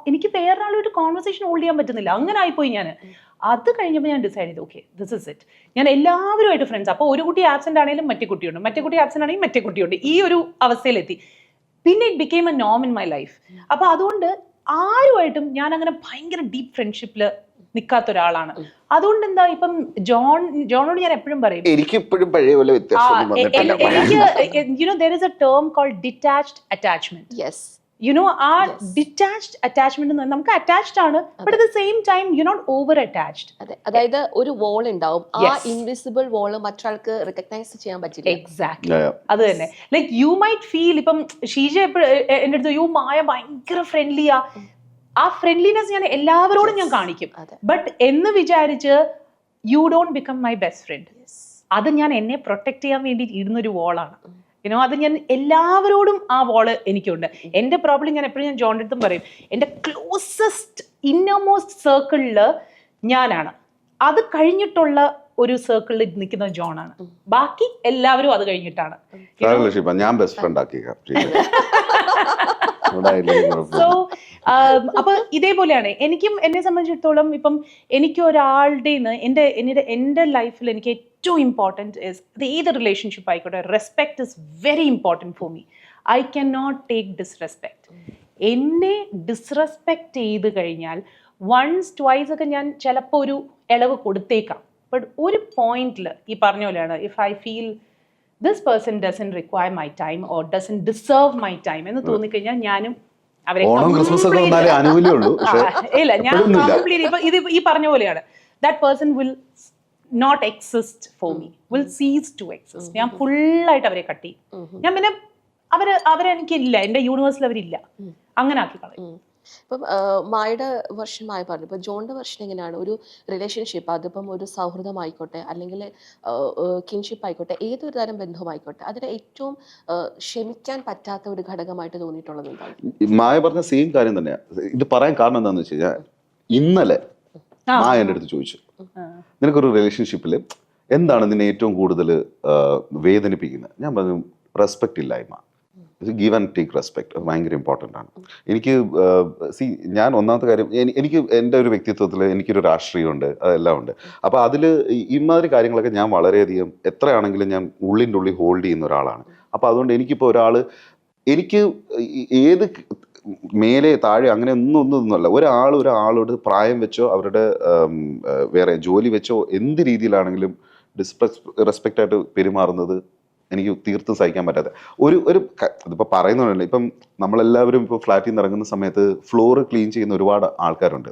എനിക്ക് വേറൊരാളോട് കോൺവെർസേഷൻ ഹോൾഡ് ചെയ്യാൻ പറ്റുന്നില്ല. അങ്ങനെ ആയിപ്പോയി ഞാൻ. അത് കഴിഞ്ഞപ്പോൾ ഞാൻ ഡിസൈഡ് ചെയ്തു ഓക്കെ ദിസ് ഇസ് ഇറ്റ്. ഞാൻ എല്ലാവരുമായിട്ട് ഫ്രണ്ട്സ്. അപ്പോൾ ഒരു കുട്ടി ആബ്സെന്റ് ആണെങ്കിലും മറ്റേ കുട്ടിയുണ്ട്, മറ്റേ കുട്ടി ആബ്സെന്റ് ആണെങ്കിൽ മറ്റേ കുട്ടിയുണ്ട്. ഈ ഒരു അവസ്ഥയിലെത്തി. പിന്നെ ഇറ്റ് ബിക്കെയിം എ നോം ഇൻ മൈ ലൈഫ്. അപ്പോൾ അതുകൊണ്ട് ആരുമായിട്ടും ഞാൻ അങ്ങനെ ഭയങ്കര ഡീപ്പ് ഫ്രണ്ട്ഷിപ്പിൽ നിൽക്കാത്ത ഒരാളാണ്. അതുകൊണ്ട് എന്താ ഇപ്പം ജോണോട് ഞാൻ എപ്പോഴും പറയും, എനിക്ക് ഇപ്പോഴും പഴയ പോലെ വ്യത്യാസം there is a term called detached attachment. Yes. ആ ഡിറ്റാച്ച്ഡ് അറ്റാച്ച്മെന്റ് നമുക്ക് അറ്റാച്ച്ഡ് ആണ്, but at the same time you not over attached. അതായത് ഒരു വോൾ ഉണ്ടാവും, ആ ഇൻവിസിബിൾ വോള് മറ്റൊരാൾക്ക് റെക്കഗ്നൈസ് ചെയ്യാൻ പറ്റില്ല. എക്സാക്ട്ലി അത് തന്നെ. ലൈക്ക് യു മൈറ്റ് ഫീൽ, ഇപ്പം ഷീജ എന്റെ അടുത്ത് യു മായ ഭയങ്കര ഫ്രണ്ട്ലിയാ, ആ ഫ്രണ്ട്ലിനെസ് ഞാൻ എല്ലാവരോടും ഞാൻ കാണിക്കും, ബട്ട് എന്ന് വിചാരിച്ച് you don't become my best front. അത് ഞാൻ എന്നെ പ്രൊട്ടക്ട് ചെയ്യാൻ വേണ്ടി ഇടുന്നൊരു വോളാണ്. അത് ഞാൻ എല്ലാവരോടും ആ വോള് എനിക്കുണ്ട്. എൻ്റെ പ്രോബ്ലം ഞാൻ എപ്പോഴും ഞാൻ ജോണിൻ്റെ അടുത്തും പറയും, എൻ്റെ ക്ലോസസ്റ്റ് ഇന്നർമോസ്റ്റ് സർക്കിളിൽ ഞാനാണ്, അത് കഴിഞ്ഞിട്ടുള്ള ഒരു സർക്കിളിൽ നിൽക്കുന്ന ജോണാണ്, ബാക്കി എല്ലാവരും അത് കഴിഞ്ഞിട്ടാണ്. ഞാൻ ബെസ്റ്റ് ഫ്രണ്ട് ആക്കി. സോ അപ്പൊ ഇതേപോലെയാണ് എനിക്കും. എന്നെ സംബന്ധിച്ചിടത്തോളം ഇപ്പം എനിക്ക് ഒരാളുടെ എൻ്റെ ലൈഫിൽ എനിക്ക് ഏറ്റവും ഇമ്പോർട്ടൻറ്റ് ഇസ്, അത് ഏത് റിലേഷൻഷിപ്പ് ആയിക്കോട്ടെ, respect is very important for me. I can not take disrespect. എന്നെ ഡിസ്റെസ്പെക്ട് ചെയ്ത് കഴിഞ്ഞാൽ വൺസ് ട്വൈസ് ഒക്കെ ഞാൻ ചിലപ്പോൾ ഒരു ഇളവ് കൊടുത്തേക്കാം, ബട്ട് ഒരു പോയിന്റിൽ ഈ പറഞ്ഞ പോലെയാണ്, if I feel this person doesn't require my time or doesn't deserve my time എന്ന് തോന്നിക്കഴിഞ്ഞാൽ ഞാനും അവരെ ഇല്ല, ഞാൻ കംപ്ലീറ്റ് ഇത് ഈ പറഞ്ഞ പോലെയാണ്, that person will not exist for me, will cease to exist. ഞാൻ ഫുള്ളായിട്ട് അവരെ കട്ട് ചെയ്യും. ഞാൻ പിന്നെ അവരെനിക്കില്ല, എൻ്റെ യൂണിവേഴ്സിൽ അവരില്ല, അങ്ങനെ ആക്കി കളയും. ഇപ്പം മായയുടെ വെർഷൻ മായ പറഞ്ഞു. ഇപ്പം ജോണിന്റെ വെർഷൻ എങ്ങനെയാണ് ഒരു റിലേഷൻഷിപ്പ്, അതിപ്പം ഒരു സൗഹൃദമായിക്കോട്ടെ അല്ലെങ്കിൽ കിൻഷിപ്പ് ആയിക്കോട്ടെ, ഏതൊരു തരം ബന്ധമായിക്കോട്ടെ, അതിന് ഏറ്റവും ക്ഷമിക്കാൻ പറ്റാത്ത ഒരു ഘടകമായിട്ട് തോന്നിയിട്ടുള്ളത് എന്താണ്? മായ പറഞ്ഞ സെയിം കാര്യം തന്നെയാണ്. ഇത് പറയാൻ കാരണം എന്താണെന്ന് വെച്ച് കഴിഞ്ഞാൽ, ഇന്നലെ മായ എൻ്റെ അടുത്ത് ചോദിച്ചു, നിനക്കൊരു റിലേഷൻഷിപ്പിൽ എന്താണ് നിന്നെ ഏറ്റവും കൂടുതൽ വേദനിപ്പിക്കുന്നത്? ഞാൻ പറഞ്ഞു റെസ്പെക്റ്റ് ഇല്ലായ്മ. ഗീവ് ആൻഡ് ടേക്ക് റെസ്പെക്ട് ഭയങ്കര ഇമ്പോർട്ടൻ്റ് ആണ്. എനിക്ക് ഞാൻ ഒന്നാമത്തെ കാര്യം, എനിക്ക് എൻ്റെ ഒരു വ്യക്തിത്വത്തിൽ എനിക്കൊരു രാഷ്ട്രീയമുണ്ട്, അതെല്ലാം ഉണ്ട്. അപ്പോൾ അതിൽ ഇമാതിരി കാര്യങ്ങളൊക്കെ ഞാൻ വളരെയധികം എത്രയാണെങ്കിലും ഞാൻ ഉള്ളിൻ്റെ ഉള്ളിൽ ഹോൾഡ് ചെയ്യുന്ന ഒരാളാണ്. അപ്പോൾ അതുകൊണ്ട് എനിക്കിപ്പോൾ എനിക്ക് ഏത് മേലെ താഴെ അങ്ങനെ ഒന്നുമല്ല, ഒരാളോട് പ്രായം വെച്ചോ അവരുടെ വേറെ ജോലി വെച്ചോ എന്ത് രീതിയിലാണെങ്കിലും റെസ്പെക്റ്റ് ആയിട്ട് പെരുമാറുന്നത് എനിക്ക് തീർത്തും സഹിക്കാൻ പറ്റാത്ത ഒരു ഇതിപ്പോൾ പറയുന്നുണ്ടല്ലോ. ഇപ്പം നമ്മളെല്ലാവരും ഇപ്പോൾ ഫ്ലാറ്റിൽ നിന്ന് ഇറങ്ങുന്ന സമയത്ത് ഫ്ലോർ ക്ലീൻ ചെയ്യുന്ന ഒരുപാട് ആൾക്കാരുണ്ട്.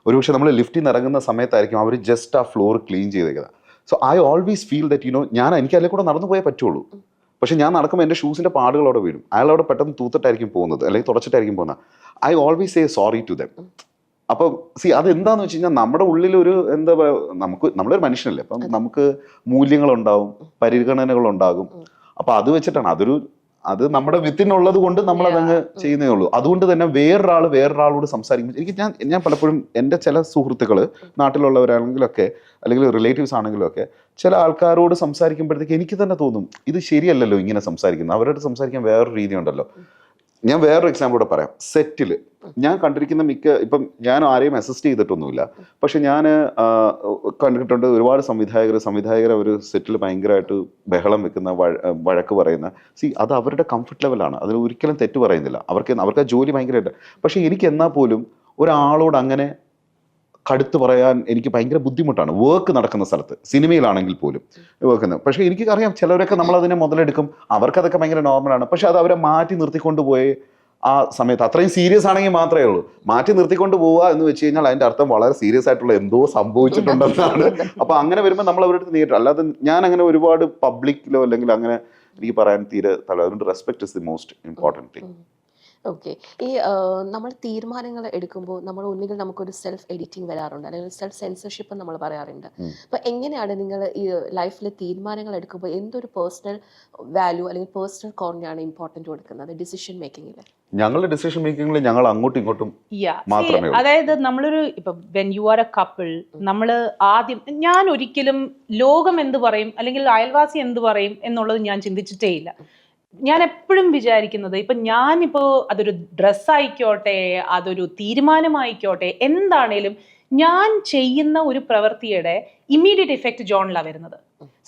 ഒരുപക്ഷെ നമ്മൾ ലിഫ്റ്റിൽ നിന്ന് ഇറങ്ങുന്ന സമയത്തായിരിക്കും അവർ ജസ്റ്റ് ആ ഫ്ലോർ ക്ലീൻ ചെയ്തേക്കുന്നത്. So I always feel that എനിക്ക് അതിലെ കൂടെ നടന്നു പോയേ പറ്റുള്ളൂ. പക്ഷെ ഞാൻ നടക്കുമ്പോൾ എൻ്റെ ഷൂസിൻ്റെ പാടുകൾ അവിടെ വീഴും. അയാളവിടെ പെട്ടെന്ന് തൂത്തിട്ടായിരിക്കും പോകുന്നത്, അല്ലെങ്കിൽ തുടച്ചിട്ടായിരിക്കും പോകുന്നത്. I always say sorry to them. അപ്പം അതെന്താന്ന് വെച്ച് കഴിഞ്ഞാൽ നമ്മുടെ ഉള്ളിലൊരു എന്താ പറയുക, നമ്മളൊരു മനുഷ്യനല്ലേ, അപ്പം നമുക്ക് മൂല്യങ്ങളുണ്ടാവും, പരിഗണനകളുണ്ടാകും. അപ്പം അത് വെച്ചിട്ടാണ് അത് നമ്മുടെ വിത്തിനുള്ളത് കൊണ്ട് നമ്മളതങ്ങ് ചെയ്യുന്നേ ഉള്ളൂ. അതുകൊണ്ട് തന്നെ വേറൊരാളോട് സംസാരിക്കുമ്പോൾ ഞാൻ പലപ്പോഴും എൻ്റെ ചില സുഹൃത്തുക്കൾ നാട്ടിലുള്ളവരാണെങ്കിലൊക്കെ അല്ലെങ്കിൽ റിലേറ്റീവ്സ് ആണെങ്കിലും ഒക്കെ ചില ആൾക്കാരോട് സംസാരിക്കുമ്പോഴത്തേക്ക് എനിക്ക് തന്നെ തോന്നും ഇത് ശരിയല്ലല്ലോ ഇങ്ങനെ സംസാരിക്കുന്നത്, അവരോട് സംസാരിക്കാൻ വേറൊരു രീതി ഉണ്ടല്ലോ. ഞാൻ വേറൊരു എക്സാമ്പിൾ കൂടെ പറയാം. സെറ്റിൽ ഞാൻ കണ്ടിരിക്കുന്ന ഇപ്പം ഞാൻ ആരെയും അസിസ്റ്റ് ചെയ്തിട്ടൊന്നുമില്ല, പക്ഷെ ഞാൻ കണ്ടിട്ടുണ്ട് ഒരുപാട് സംവിധായകർ ഒരു സെറ്റിൽ ഭയങ്കരമായിട്ട് ബഹളം വെക്കുന്ന, വഴക്ക് പറയുന്ന. അത് അവരുടെ കംഫർട്ട് ലെവലാണ്, അതിന് ഒരിക്കലും തെറ്റ് പറയുന്നില്ല. അവർക്ക് ആ ജോലി ഭയങ്കരമായിട്ട്. പക്ഷെ എനിക്ക് എന്നാൽ പോലും ഒരാളോട് അങ്ങനെ കടുത്ത് പറയാൻ എനിക്ക് ഭയങ്കര ബുദ്ധിമുട്ടാണ്. വർക്ക് നടക്കുന്ന സ്ഥലത്ത്, സിനിമയിലാണെങ്കിൽ പോലും വർക്കുന്നത്. പക്ഷെ എനിക്ക് അറിയാം ചിലവരൊക്കെ നമ്മളതിനെ മുതലെടുക്കും, അവർക്കതൊക്കെ ഭയങ്കര നോർമലാണ്. പക്ഷെ അത് അവരെ മാറ്റി നിർത്തിക്കൊണ്ട് പോയി ആ സമയത്ത് അത്രയും സീരിയസ് ആണെങ്കിൽ മാത്രമേ ഉള്ളൂ. മാറ്റി നിർത്തിക്കൊണ്ട് പോവുക എന്ന് വെച്ച് കഴിഞ്ഞാൽ അതിന്റെ അർത്ഥം വളരെ സീരിയസ് ആയിട്ടുള്ള എന്തോ സംഭവിച്ചിട്ടുണ്ടെന്നാണ്. അപ്പൊ അങ്ങനെ വരുമ്പോൾ നമ്മൾ അവരുടെ നേരിട്ട്, അല്ലാതെ ഞാൻ അങ്ങനെ ഒരുപാട് പബ്ലിക്കിലോ അല്ലെങ്കിൽ അങ്ങനെ എനിക്ക് പറയാൻ തീരെ അതുകൊണ്ട് respect is the most important thing. Okay. ഈ നമ്മൾ തീരുമാനങ്ങൾ എടുക്കുമ്പോൾ നമ്മൾ ഒന്നുകിൽ നമുക്കൊരു സെൽഫ് എഡിറ്റിംഗ് വരാറുണ്ട്, അല്ലെങ്കിൽ സെൽഫ് സെൻസർഷിപ്പ് നമ്മൾ പറയാറുണ്ട്. അപ്പൊ എങ്ങനെയാണ് നിങ്ങൾ ഈ ലൈഫിൽ തീരുമാനങ്ങൾ എടുക്കുമ്പോൾ എന്തൊരു പേഴ്സണൽ വാല്യൂ അല്ലെങ്കിൽ പേഴ്സണൽ കോണിനാണ് ഇമ്പോർട്ടൻറ്റ് കൊടുക്കുന്നത് ഡിസിഷൻ മേക്കിങ്ങിൽ? ഞങ്ങളുടെ ഡിസിഷൻ മേക്കിങ്ങിൽ ഞങ്ങൾ അങ്ങോട്ടും ഇങ്ങോട്ടും മാത്രമേ ഉള്ളൂ. അതായത് നമ്മളൊരു ഇപ്പൊ when you are A couple, നമ്മൾ ആദ്യം, ഞാൻ ഒരിക്കലും ലോകം എന്ത് പറയും അല്ലെങ്കിൽ അയൽവാസി എന്ത് പറയും എന്നുള്ളത് ഞാൻ ചിന്തിച്ചിട്ടേ ഇല്ല. ഞാൻ എപ്പോഴും വിചാരിക്കുന്നത്, ഇപ്പൊ ഞാനിപ്പോ അതൊരു ഡ്രസ്സായിക്കോട്ടെ, അതൊരു തീരുമാനമായിക്കോട്ടെ, എന്താണേലും ഞാൻ ചെയ്യുന്ന ഒരു പ്രവൃത്തിയുടെ ഇമ്മീഡിയറ്റ് ഇഫക്റ്റ് ജോണിലാണ് വരുന്നത്.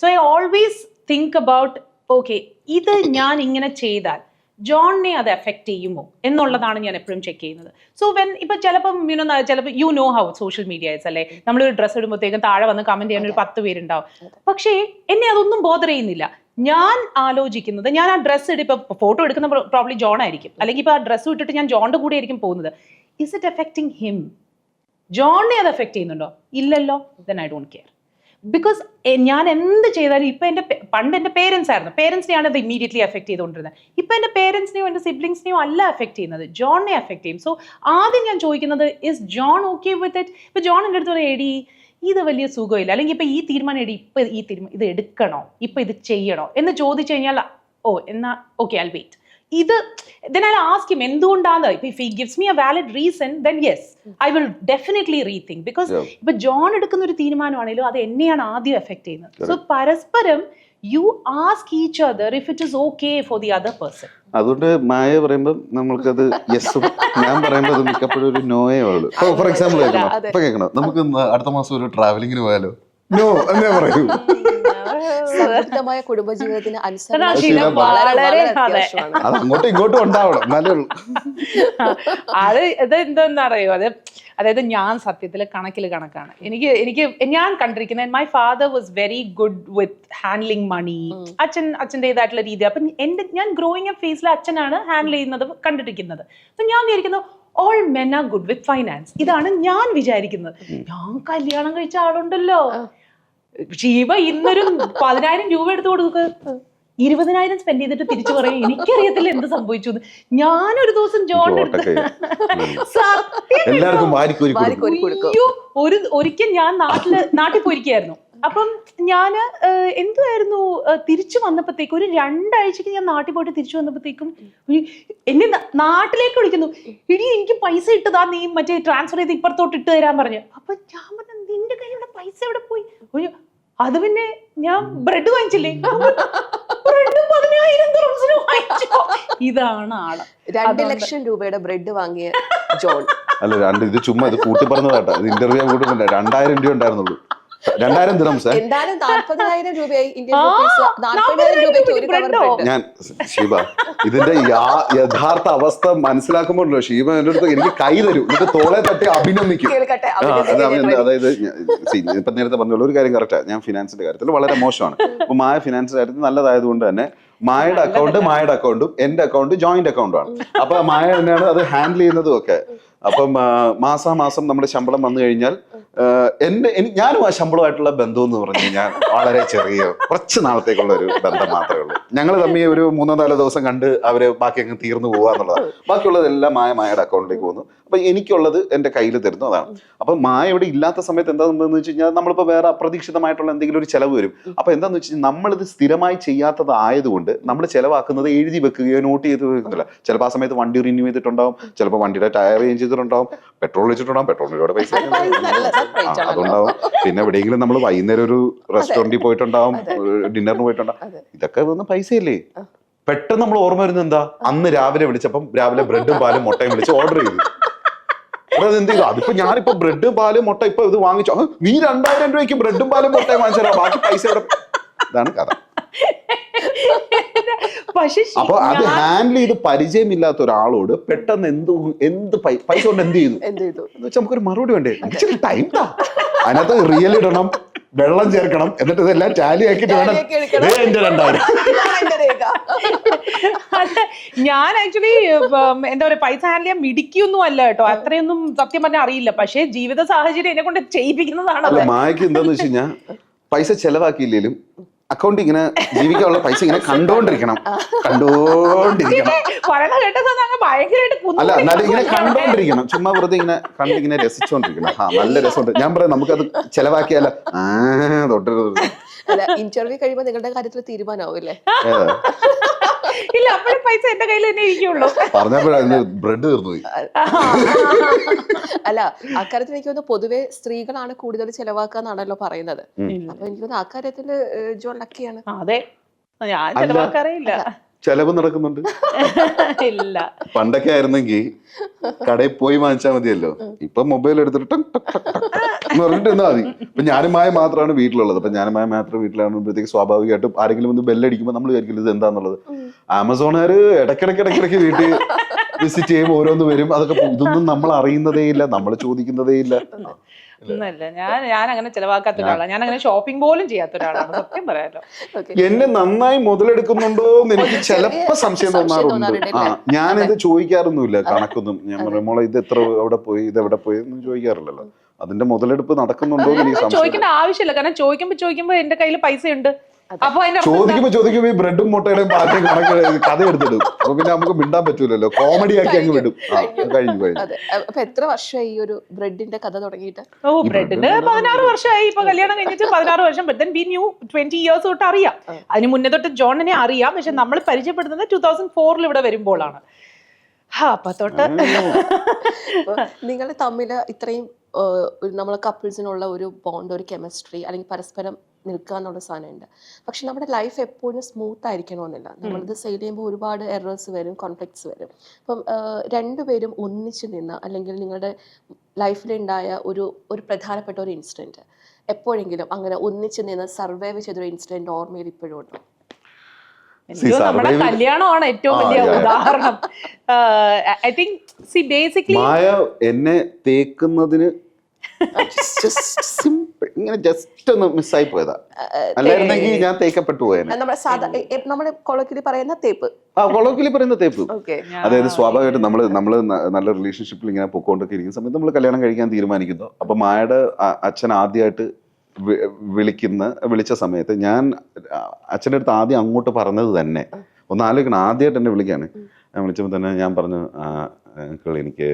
So I always think about, okay, ഇത് ഞാൻ ഇങ്ങനെ ചെയ്താൽ ജോണിനെ അത് എഫക്ട് ചെയ്യുമോ എന്നുള്ളതാണ് ഞാൻ എപ്പോഴും ചെക്ക് ചെയ്യുന്നത്. സോ വെൻ ഇപ്പൊ ചിലപ്പോൾ you know how social medias അല്ലേ, നമ്മളൊരു ഡ്രസ്സ് ഇടുമ്പോഴത്തേക്കും താഴെ വന്ന് കമന്റ് ചെയ്യാൻ ഒരു 10 പേരുണ്ടാവും. പക്ഷേ എന്നെ അതൊന്നും ബോധർ ചെയ്യുന്നില്ല. ഞാൻ ആലോചിക്കുന്നത്, ഞാൻ ആ ഡ്രസ്സ് ഇപ്പൊ ഫോട്ടോ എടുക്കുന്ന പ്രോബ്ലി ജോൺ ആയിരിക്കും, അല്ലെങ്കിൽ ഇപ്പൊ ആ ഡ്രസ്സ് ഇട്ടിട്ട് ഞാൻ ജോണിന്റെ കൂടെ ആയിരിക്കും പോകുന്നത്. Is it affecting him? ജോണിനെ അത് എഫക്ട് ചെയ്യുന്നുണ്ടോ? ഇല്ലല്ലോ. Then I don't care. Because ഞാൻ എന്ത് ചെയ്താലും, ഇപ്പൊ പണ്ട് എന്റെ പേരൻസ് ആയിരുന്നു, പേരൻസിനെയാണ് അത് ഇമ്മീഡിയറ്റ്ലി എഫക്ട് ചെയ്തുകൊണ്ടിരുന്നത്. ഇപ്പൊ എന്റെ പേരൻസിനെയോ എന്റെ സിബ്ലിങ്സിനെയോ അല്ല എഫക്ട് ചെയ്യുന്നത്, ജോണിനെ എഫക്ട് ചെയ്യും. സോ ആദ്യം ഞാൻ ചോദിക്കുന്നത്, is John okay with it? ഇപ്പൊ ജോൺ എൻ്റെ അടുത്ത് പറയും, എടി ഇത് വലിയ സുഖമില്ല, അല്ലെങ്കിൽ ഇപ്പൊ ഈ തീരുമാനം എടി, ഇപ്പൊ ഈ തീരുമാനം ഇത് എടുക്കണോ, ഇപ്പൊ ഇത് ചെയ്യണോ എന്ന് ചോദിച്ചു കഴിഞ്ഞാൽ, ഓ എന്നാ ഓക്കെ, ഐ വെയിറ്റ്. ഇത് then I'll ask him എന്തുകൊണ്ടാണ്. if he gives me a valid reason, then yes, I will definitely rethink. because ഇപ്പൊ ജോൺ എടുക്കുന്ന ഒരു തീരുമാനമാണെങ്കിലും അത് എന്നെയാണ് ആദ്യം എഫക്ട് ചെയ്യുന്നത്. സോ പരസ്പരം you ask each other if it is okay for the other person. അതുകൊണ്ട് മായ പറയുമ്പോൾ നമ്മൾക്കത് യെസും, ഞാൻ പറയുമ്പോൾ അത് മിക്കപ്പോഴും ഒരു നോയേ ഉള്ളൂ. ഫോർ എക്സാമ്പിൾ കേൾക്കണം, നമുക്ക് അടുത്ത മാസം ഒരു ട്രാവലിങ്ങിന് പോയാലോ? നോ എന്നേ പറയൂ. സംതൃപ്തമായ കുടുംബജീവിതത്തിന് അനുസരണശീലം അത് അങ്ങോട്ടും ഇങ്ങോട്ടും ഉണ്ടാവണം, എന്നാലേ ഉള്ളൂ. അത് എന്താണെന്നറിയോ, അതായത് ഞാൻ സത്യത്തിൽ കണക്കാണ്. എനിക്ക് ഞാൻ കണ്ടിരിക്കുന്നത്, my father was very good with handling money. അച്ഛൻ്റെതായിട്ടുള്ള രീതി. അപ്പൊ ഞാൻ ഗ്രോയിങ് അപ്പ് ഫേസിൽ അച്ഛനാണ് ഹാൻഡിൽ ചെയ്യുന്നത് കണ്ടിരിക്കുന്നത്. അപ്പൊ ഞാൻ വിചാരിക്കുന്നു, all men are good with finance. ഇതാണ് ഞാൻ വിചാരിക്കുന്നത്. ഞാൻ കല്യാണം കഴിച്ച ആളുണ്ടല്ലോ, ഷീബ ഇന്നൊരു 10,000 രൂപ എടുത്ത് കൊടുക്കുക, 20,000 സ്പെൻഡ് ചെയ്തിട്ട് തിരിച്ചു പറയും, എനിക്കറിയത്തില്ല എന്ത് സംഭവിച്ചു. ഞാനൊരു ദിവസം ജോണിന്റെ അടുത്ത് ഒരിക്കൽ ഞാൻ നാട്ടിൽ പോയിരിക്കായിരുന്നു. അപ്പം ഞാൻ എന്തുവായിരുന്നു, തിരിച്ചു വന്നപ്പോഴത്തേക്കും ഒരു 2 ആഴ്ചക്ക് ഞാൻ നാട്ടിൽ പോയിട്ട് തിരിച്ചു വന്നപ്പോഴത്തേക്കും എന്നെ നാട്ടിലേക്ക് വിളിക്കുന്നു, ഇനി എനിക്ക് പൈസ ഇട്ടതാ, നീ മറ്റേ ട്രാൻസ്ഫർ ചെയ്ത് ഇപ്പുറത്തോട്ട് ഇട്ട് തരാൻ പറഞ്ഞു. അപ്പൊ ഞാൻ പറഞ്ഞു, നിന്റെ കയ്യിലുള്ള പൈസ എവിടെ പോയി? അത് പിന്നെ ഞാൻ ബ്രെഡ് വാങ്ങിച്ചില്ലേ, ബ്രെഡ് 10,000 ദിർഹംസിന് വാങ്ങിച്ചു. ഇതാണ് ആള്. 2 ലക്ഷം രൂപയുടെ ബ്രെഡ് വാങ്ങിയ ജോൺ അല്ല, ഇത് ചുമ്മാ ഇത് കൂട്ടി പറഞ്ഞതാട്ടോ. ഇത് ഇന്റർവ്യൂ കൂട്ടുന്നില്ല. 2,000 രൂപ ഉണ്ടായിരുന്നുള്ളൂ. 2,000 ദിർഹംസ് എന്തായാലും 40,000 ഇന്ത്യൻ റുപ്പീസ്. 40,000 രൂപയ്ക്ക് ഒരു കവർ ബ്രെഡ്. ഞാൻ ഷീബ ഇതിന്റെ യഥാർത്ഥ അവസ്ഥ മനസ്സിലാക്കുമ്പോഴല്ലോ ഷീബ എന്റെ അടുത്ത് എനിക്ക് കൈ തരും, എന്നിട്ട് തോളെ തട്ടി അഭിനന്ദിക്കും. അതായത് ഇപ്പൊ നേരത്തെ പറഞ്ഞോളൂ, ഒരു കാര്യം കറക്റ്റാ, ഞാൻ ഫിനാൻസിന്റെ കാര്യത്തിൽ വളരെ മോശമാണ്. അപ്പൊ മായ ഫിനാൻസിന്റെ കാര്യത്തിൽ നല്ലതായത് കൊണ്ട് തന്നെ മായയുടെ അക്കൗണ്ടും എന്റെ അക്കൗണ്ട് ജോയിന്റ് അക്കൗണ്ടാണ്. അപ്പൊ മായ തന്നെയാണ് അത് ഹാൻഡിൽ ചെയ്യുന്നതും ഒക്കെ. അപ്പം മാസാമാസം നമ്മുടെ ശമ്പളം വന്നു കഴിഞ്ഞാൽ ഞാനും ആ ശമ്പളമായിട്ടുള്ള ബന്ധം എന്ന് പറഞ്ഞു കഴിഞ്ഞാൽ വളരെ ചെറിയ കുറച്ച് നാളത്തേക്കുള്ള ഒരു ബന്ധം മാത്രമേ ഉള്ളൂ. ഞങ്ങൾ തമ്മിൽ ഒരു 3-4 ദിവസം കണ്ട് അവര് ബാക്കി അങ്ങ് തീർന്നു പോവുക എന്നുള്ളതാണ്. ബാക്കിയുള്ളതെല്ലാം മായയുടെ അക്കൗണ്ടിലേക്ക് പോകുന്നു. അപ്പൊ എനിക്കുള്ളത് എന്റെ കയ്യിൽ തരുന്നു, അതാണ്. അപ്പൊ മായ ഇവിടെ ഇല്ലാത്ത സമയത്ത് എന്താണെന്ന് വെച്ച് കഴിഞ്ഞാൽ നമ്മളിപ്പോ വേറെ അപ്രതീക്ഷിതമായിട്ടുള്ള എന്തെങ്കിലും ഒരു ചെലവ് വരും. അപ്പൊ എന്താന്ന് വെച്ച് കഴിഞ്ഞാൽ നമ്മളിത് സ്ഥിരമായി ചെയ്യാത്തത് ആയതുകൊണ്ട് നമ്മൾ ചെലവാക്കുന്നത് എഴുതി വെക്കുകയോ നോട്ട് ചെയ്ത് വെക്കുന്നില്ല. ചിലപ്പോൾ ആ സമയത്ത് വണ്ടി റിന്യൂ ചെയ്തിട്ടുണ്ടാവും, ചിലപ്പോൾ വണ്ടിയുടെ ടയർ ചേഞ്ച് ചെയ്തിട്ടുണ്ടാവും, പെട്രോൾ വെച്ചിട്ടുണ്ടാവും, പെട്രോളിലൂടെ പൈസ അതുണ്ടാവും. പിന്നെ എവിടെയെങ്കിലും നമ്മൾ വൈകുന്നേരം ഒരു റെസ്റ്റോറന്റിൽ പോയിട്ടുണ്ടാവും, ഡിന്നറിന് പോയിട്ടുണ്ടാവും. ഇതൊക്കെ ഒന്ന് പൈസയല്ലേ? പെട്ടെന്ന് നമ്മൾ ഓർമ്മ വരുന്നത് എന്താ, അന്ന് രാവിലെ വിളിച്ചപ്പം രാവിലെ ബ്രെഡും പാലും മുട്ടയും വിളിച്ച് ഓർഡർ ചെയ്തു. എന്ത് ചെയ്തു, അതിപ്പോ ഞാനിപ്പോ ബ്രെഡ് പാല് മുട്ട ഇപ്പൊ ഇത് വാങ്ങിച്ചു, നീ 2000 രൂപയ്ക്ക് ബ്രെഡും പാലും മുട്ടയും വാങ്ങിച്ചാ ബാക്കി പൈസ ഇവിടെ. ഇതാണ് കഥ. അപ്പൊ അത് ഹാൻഡിൽ ചെയ്ത് പരിചയമില്ലാത്ത ഒരാളോട് പെട്ടെന്ന് എന്ത് പൈസ കൊണ്ട് എന്ത് ചെയ്തു എന്ന് വെച്ചാൽ നമുക്കൊരു മറുപടി വേണ്ടേ. ഇച്ചിരി ടൈം താ, അതിനകത്ത് റിയൽ ഇടണം, വെള്ളം ചേർക്കണം, എന്നിട്ട് ഇതെല്ലാം ടാലി ആക്കിയിട്ട് വേണം എന്റെ 2000. ഞാൻ ആക്ച്വലി എന്താ പറയാ, പൈസ ഹാൻഡിൽ ചെയ്യാൻ മിടിക്കൊന്നും അല്ല കേട്ടോ, അത്രയൊന്നും സത്യം പറഞ്ഞാൽ അറിയില്ല. പക്ഷെ ജീവിത സാഹചര്യം എന്നെ കൊണ്ട് ചെയ്യിപ്പിക്കുന്നതാണ്. മായക്ക് എന്താന്ന് വെച്ച് കഴിഞ്ഞാൽ പൈസ ചെലവാക്കിയില്ലേലും അക്കൗണ്ട് ഇങ്ങനെ ജീവിക്കാനുള്ള പൈസ ഇങ്ങനെ കണ്ടോണ്ടിരിക്കണം. അല്ല, എന്നാലും ഇങ്ങനെ കണ്ടോണ്ടിരിക്കണം, ചുമ്മാ വെറുതെ ഇങ്ങനെ കണ്ടിങ്ങനെ രസിച്ചോണ്ടിരിക്കണം. നല്ല രസമുണ്ട്. ഞാൻ പറയാം, നമുക്കത് ചെലവാക്കിയാലോ തൊട്ടരുത്. ഇന്റർവ്യൂ കഴിയുമ്പോ നിങ്ങളുടെ കാര്യത്തിൽ തീരുമാനമാവില്ലേ? ഇല്ല, അപ്പോഴും പൈസ എന്റെ കയ്യിൽ തന്നെ ഇരിക്കുള്ളൂ. പറഞ്ഞപ്പോഴാണ് ബ്രെഡ് തീർന്നുപോയി. അല്ല, അക്കാര്യത്തിൽ എനിക്ക് തോന്നുന്നു പൊതുവെ സ്ത്രീകളാണ് കൂടുതൽ ചെലവാക്കാന്നാണല്ലോ പറയുന്നത്. അപ്പൊ എനിക്ക് തോന്നുന്നു അക്കാര്യത്തില് ജോൺ ലക്കിയാണ്. അതെ, ഞാൻ ചെലവാക്കാറില്ല. ചെലവ് നടക്കുന്നുണ്ട്. ഇല്ല, പണ്ടൊക്കെ ആയിരുന്നെങ്കിൽ കടയിൽ പോയി വാങ്ങിച്ചാൽ മതിയല്ലോ. ഇപ്പൊ മൊബൈൽ എടുത്തിട്ട് പറഞ്ഞിട്ട് എന്നാ മതി. ഇപ്പൊ ഞാനുമായ മാത്രമാണ് വീട്ടിലുള്ളത്. അപ്പൊ ഞാനുമായ മാത്രം വീട്ടിലാകുമ്പോഴത്തേക്ക് സ്വാഭാവികമായിട്ടും ആരെങ്കിലും ഒന്ന് ബെല്ലടിക്കുമ്പോൾ നമ്മൾ വിചാരിക്കില്ല ഇത് എന്താന്നുള്ളത്. ആമസോണുകാര് ഇടയ്ക്കിടയ്ക്ക് വീട്ടിൽ വിസിറ്റ് ചെയ്യുമ്പോൾ ഓരോന്ന് വരും. അതൊക്കെ ഇതൊന്നും നമ്മൾ അറിയുന്നതേ ഇല്ല, നമ്മൾ ചോദിക്കുന്നതേ ഇല്ല. ഒന്നല്ല, ഞാൻ അങ്ങനെ ചെലവാക്കാത്ത ഒരാളാണ്. ഞാൻ അങ്ങനെ ഷോപ്പിംഗ് പോലും ചെയ്യാത്ത ഒരാളാണ്, സത്യം പറയാലോ. എന്നെ നന്നായി മുതലെടുക്കുന്നുണ്ടോ എന്ന് എനിക്ക് ചിലപ്പോ സംശയം തോന്നാറുണ്ട്. ഞാനിത് ചോദിക്കാറൊന്നുമില്ല കണക്കൊന്നും. ഞാൻ പറയും, മോളെ ഇത് എത്ര എവിടെ പോയി, ഇത് എവിടെ പോയി എന്ന് ചോദിക്കാറില്ലല്ലോ. അതിന്റെ മുതലെടുപ്പ് നടക്കുന്നുണ്ടോ എന്ന് എനിക്ക് സംശയം. ചോദിക്കേണ്ട ആവശ്യമില്ല, കാരണം ചോദിക്കുമ്പോ എന്റെ കയ്യിൽ പൈസ ഉണ്ട്. അപ്പൊ ചോദിക്കുമ്പോ ഈ ബ്രെഡും മുട്ടയുടെയും പാറ്റയും കണക്ക് കഥ എടുത്തിടും. അപ്പൊ പിന്നെ നമുക്ക് മിണ്ടാൻ പറ്റൂലല്ലോ, കോമഡി ആക്കി അങ്ങ് വിടും. കഴിഞ്ഞു. അപ്പൊ എത്ര വർഷമായി ഈ ഒരു ബ്രെഡിന്റെ കഥ തുടങ്ങിയിട്ട്? ബ്രെഡിന് 16 വർഷമായി. ഇപ്പൊ കല്യാണം കഴിഞ്ഞിട്ട് 16 വർഷം. But then we new 20 years തൊട്ട് അറിയാം. അതിന് മുന്നേ തൊട്ട് ജോണിനെ അറിയാം. പക്ഷെ നമ്മൾ പരിചയപ്പെടുന്നത് 2004 ഇവിടെ വരുമ്പോഴാണ്. അപ്പൊ തൊട്ട് നിങ്ങൾ തമ്മിൽ ഇത്രയും നമ്മളെ കപ്പിൾസിനുള്ള ഒരു ബോണ്ട്, ഒരു കെമിസ്ട്രി, അല്ലെങ്കിൽ പരസ്പരം നിൽക്കുക എന്നുള്ള സാധനമുണ്ട്. പക്ഷെ നമ്മുടെ ലൈഫ് എപ്പോഴും സ്മൂത്ത് ആയിരിക്കണമെന്നില്ല. നമ്മളിത് സെയിൽ ചെയ്യുമ്പോൾ ഒരുപാട് എറേഴ്സ് വരും, കോൺഫ്ലിക്ട്സ് വരും. അപ്പം രണ്ടുപേരും ഒന്നിച്ച് നിന്ന്, അല്ലെങ്കിൽ നിങ്ങളുടെ ലൈഫിലുണ്ടായ ഒരു പ്രധാനപ്പെട്ട ഒരു ഇൻസിഡൻറ്റ്, എപ്പോഴെങ്കിലും അങ്ങനെ ഒന്നിച്ച് നിന്ന് സർവൈവ് ചെയ്തൊരു ഇൻസിഡൻറ്റ് ഓർമ്മയിൽ ഇപ്പോഴും ഉണ്ട്? നമ്മുടെ കല്യാണമാണ് ഏറ്റവും വലിയ ഉദാഹരണം. ഐ തിങ്ക് ബേസിക്കലി മായ എന്നെ തേക്കുന്നതിന് ഇങ്ങനെ ജസ്റ്റ് ഒന്ന് മിസ്സായി പോയതാ. അല്ലായിരുന്നെങ്കിൽ ഞാൻ തേക്കപ്പെട്ടു പോയേനെ. നമ്മുടെ കൊളക്കിലി പറയുന്ന തേപ്പ്. കൊളക്കിലി പറയുന്ന തേപ്പ്. അതായത് സ്വാഭാവികമായിട്ടും നമ്മള് നല്ല റിലേഷൻഷിപ്പിൽ ഇങ്ങനെ പൊക്കോണ്ടൊക്കെ ഇരിക്കുന്ന സമയത്ത് നമ്മൾ കല്യാണം കഴിക്കാൻ തീരുമാനിക്കുന്നു. അപ്പൊ മായയുടെ അച്ഛൻ ആദ്യമായിട്ട് വിളിച്ച സമയത്ത് ഞാൻ അച്ഛൻ്റെ അടുത്ത് ആദ്യം അങ്ങോട്ട് പറഞ്ഞത് തന്നെ, ഒന്ന് ആലോചിക്കണം, ആദ്യമായിട്ട് എന്നെ വിളിക്കാണ്. ഞാൻ വിളിച്ചപ്പോൾ തന്നെ ഞാൻ പറഞ്ഞു, അങ്കിൾ എനിക്ക്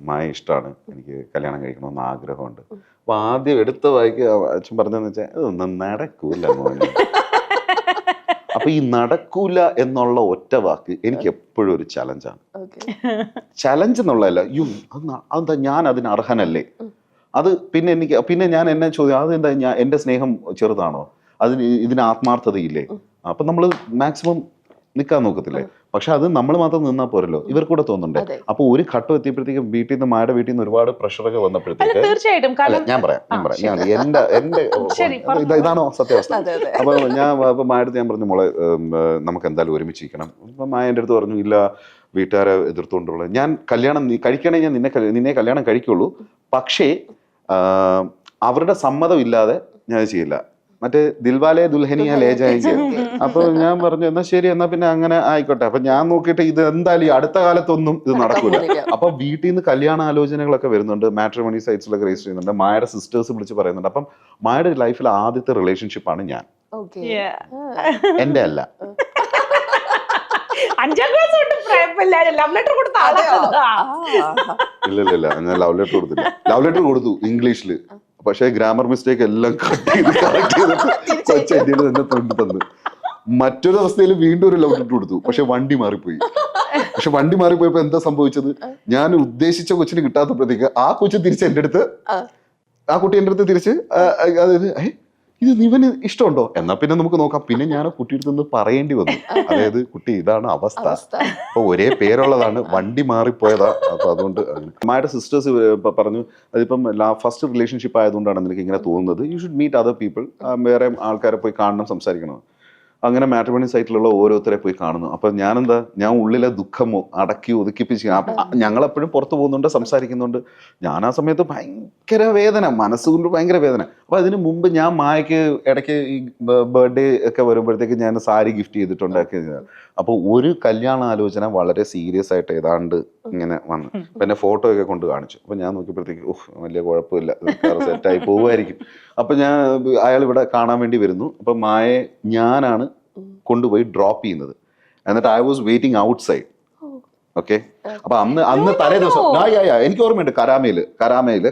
മായ ഇഷ്ടമാണ്, എനിക്ക് കല്യാണം കഴിക്കണമെന്ന് ആഗ്രഹമുണ്ട്. അപ്പൊ ആദ്യം എടുത്ത വായിക്ക് അച്ഛൻ പറഞ്ഞതെന്ന് വെച്ചാൽ ഇതൊന്നും നടക്കൂല മോനെ. അപ്പൊ ഈ നടക്കൂല എന്നുള്ള ഒറ്റ വാക്ക് എനിക്ക് എപ്പോഴും ഒരു ചലഞ്ചാണ്. ചലഞ്ച് എന്നുള്ളതല്ല, അതെന്താ ഞാൻ അതിന് അർഹനല്ലേ? അത് പിന്നെ ഞാൻ എന്നെ ചോദ്യം, അതെന്താ എന്റെ സ്നേഹം ചെറുതാണോ, ഇതിന് ആത്മാർത്ഥതയില്ലേ? അപ്പൊ നമ്മള് മാക്സിമം നിൽക്കാൻ നോക്കത്തില്ലേ? പക്ഷെ അത് നമ്മൾ മാത്രം നിന്നാ പോരല്ലോ, ഇവർ കൂടെ തോന്നുന്നുണ്ട്. അപ്പൊ ഒരു ഘട്ടം എത്തിയപ്പോഴത്തേക്കും വീട്ടിൽ നിന്ന് മായുടെ വീട്ടിൽ നിന്ന് ഒരുപാട് പ്രഷറൊക്കെ വന്നപ്പോഴത്തേക്ക് ഞാൻ പറയാം എന്റെ ഇതാണോ സത്യാവസ്ഥ. അപ്പൊ മായടുത്ത് ഞാൻ പറഞ്ഞു, മോളെ നമുക്ക് എന്തായാലും ഒരുമിച്ചിരിക്കണം. അപ്പൊ മായ എൻ്റെ അടുത്ത് പറഞ്ഞു, ഇല്ല വീട്ടുകാരെ എതിർത്തുകൊണ്ടുള്ള, ഞാൻ കല്യാണം കഴിക്കണേ, ഞാൻ നിന്നെ കല്യാണം കഴിക്കുള്ളൂ, പക്ഷേ അവരുടെ സമ്മതം ഇല്ലാതെ ഞാൻ ചെയ്യില്ല. മറ്റേ ദിൽവാലെ ദുൽഹനിയ ലേ ജായേംഗെ. അപ്പൊ ഞാൻ പറഞ്ഞു, എന്നാ ശരി, എന്നാ പിന്നെ അങ്ങനെ ആയിക്കോട്ടെ. അപ്പൊ ഞാൻ നോക്കിയിട്ട് ഇത് എന്തായാലും ഈ അടുത്ത കാലത്തൊന്നും ഇത് നടക്കൂല. അപ്പൊ വീട്ടിൽ നിന്ന് കല്യാണ ആലോചനകളൊക്കെ വരുന്നുണ്ട്, മാട്രിമോണി സൈറ്റ്സിലൊക്കെ രജിസ്റ്റർ ചെയ്യുന്നുണ്ട്, മായയുടെ സിസ്റ്റേഴ്സ് വിളിച്ച് പറയുന്നുണ്ട്. അപ്പം മായയുടെ ലൈഫിലെ ആദ്യത്തെ റിലേഷൻഷിപ്പാണ് ഞാൻ, എന്റെ അല്ല. 5ാം ക്ലാസ് ലവ് ലെറ്റർ കൊടുത്ത ഇല്ല ഞാൻ ലവ് ലെറ്റർ കൊടുത്തില്ല. ലവ് ലെറ്റർ കൊടുത്തു ഇംഗ്ലീഷില്, പക്ഷെ ഗ്രാമർ മിസ്റ്റേക്ക് എല്ലാം കറക്റ്റ് ചെയ്തിട്ട് തന്നെ തന്നു. മറ്റൊരു അവസ്ഥയിൽ വീണ്ടും ഒരു ലവ് ലെറ്റർ കൊടുത്തു, പക്ഷെ വണ്ടി മാറിപ്പോയി. പക്ഷെ വണ്ടി മാറിപ്പോയപ്പോ എന്താ സംഭവിച്ചത്, ഞാൻ ഉദ്ദേശിച്ച കൊച്ചിന് കിട്ടാത്തപ്പോഴത്തേക്ക് ആ കൊച്ചു തിരിച്ച് എൻ്റെ അടുത്ത്, ആ കുട്ടി എൻ്റെ അടുത്ത് തിരിച്ച്, അതായത് ഇവന് ഇഷ്ടമുണ്ടോ, എന്നാ പിന്നെ നമുക്ക് നോക്കാം. പിന്നെ ഞാൻ കുട്ടിയുടെ നിന്ന് പറയേണ്ടി വന്നു, അതായത് കുട്ടി ഇതാണ് അവസ്ഥ, അപ്പൊ ഒരേ പേരുള്ളതാണ്, വണ്ടി മാറിപ്പോയതാ, അപ്പൊ അതുകൊണ്ട് അമ്മയുടെ സിസ്റ്റേഴ്സ് പറഞ്ഞു അതിപ്പം ഫസ്റ്റ് റിലേഷൻഷിപ്പ് ആയതുകൊണ്ടാണ് നിനക്ക് ഇങ്ങനെ തോന്നുന്നത്, you should meet other people, വേറെ ആൾക്കാരെ പോയി കാണണം, സംസാരിക്കണം. അങ്ങനെ മാട്രിമോണി സൈറ്റിലുള്ള ഓരോരുത്തരെ പോയി കാണുന്നു. അപ്പൊ ഞാൻ ഉള്ളിലെ ദുഃഖം അടക്കി ഒതുക്കിപ്പിച്ച്, ഞങ്ങളെപ്പോഴും പുറത്തു പോകുന്നുണ്ട്, സംസാരിക്കുന്നുണ്ട്. ഞാൻ ആ സമയത്ത് ഭയങ്കര വേദന, മനസ്സുകൊണ്ട് ഭയങ്കര വേദന. അപ്പൊ അതിന് മുമ്പ് ഞാൻ മായക്ക് ഇടയ്ക്ക് ഈ ബർത്ത്ഡേ ഒക്കെ വരുമ്പോഴത്തേക്ക് ഞാൻ സാരി ഗിഫ്റ്റ് ചെയ്തിട്ടുണ്ടാക്കി. അപ്പോൾ ഒരു കല്യാണ ആലോചന വളരെ സീരിയസ് ആയിട്ട് ഏതാണ്ട് ഇങ്ങനെ വന്നു. അപ്പൊ എന്നെ ഫോട്ടോ ഒക്കെ കൊണ്ട് കാണിച്ചു. അപ്പൊ ഞാൻ നോക്കിയപ്പോഴത്തേക്ക് വലിയ കുഴപ്പമില്ല, സെറ്റായി പോവുമായിരിക്കും. അപ്പൊ അയാൾ ഇവിടെ കാണാൻ വേണ്ടി വരുന്നു. അപ്പൊ മായെ ഞാനാണ് കൊണ്ടുപോയി ഡ്രോപ്പ് ചെയ്യുന്നത്. എന്നിട്ട് I was waiting out side. Okay, അപ്പൊ അന്ന് തലേ ദിവസം എനിക്ക് ഓർമ്മയുണ്ട്,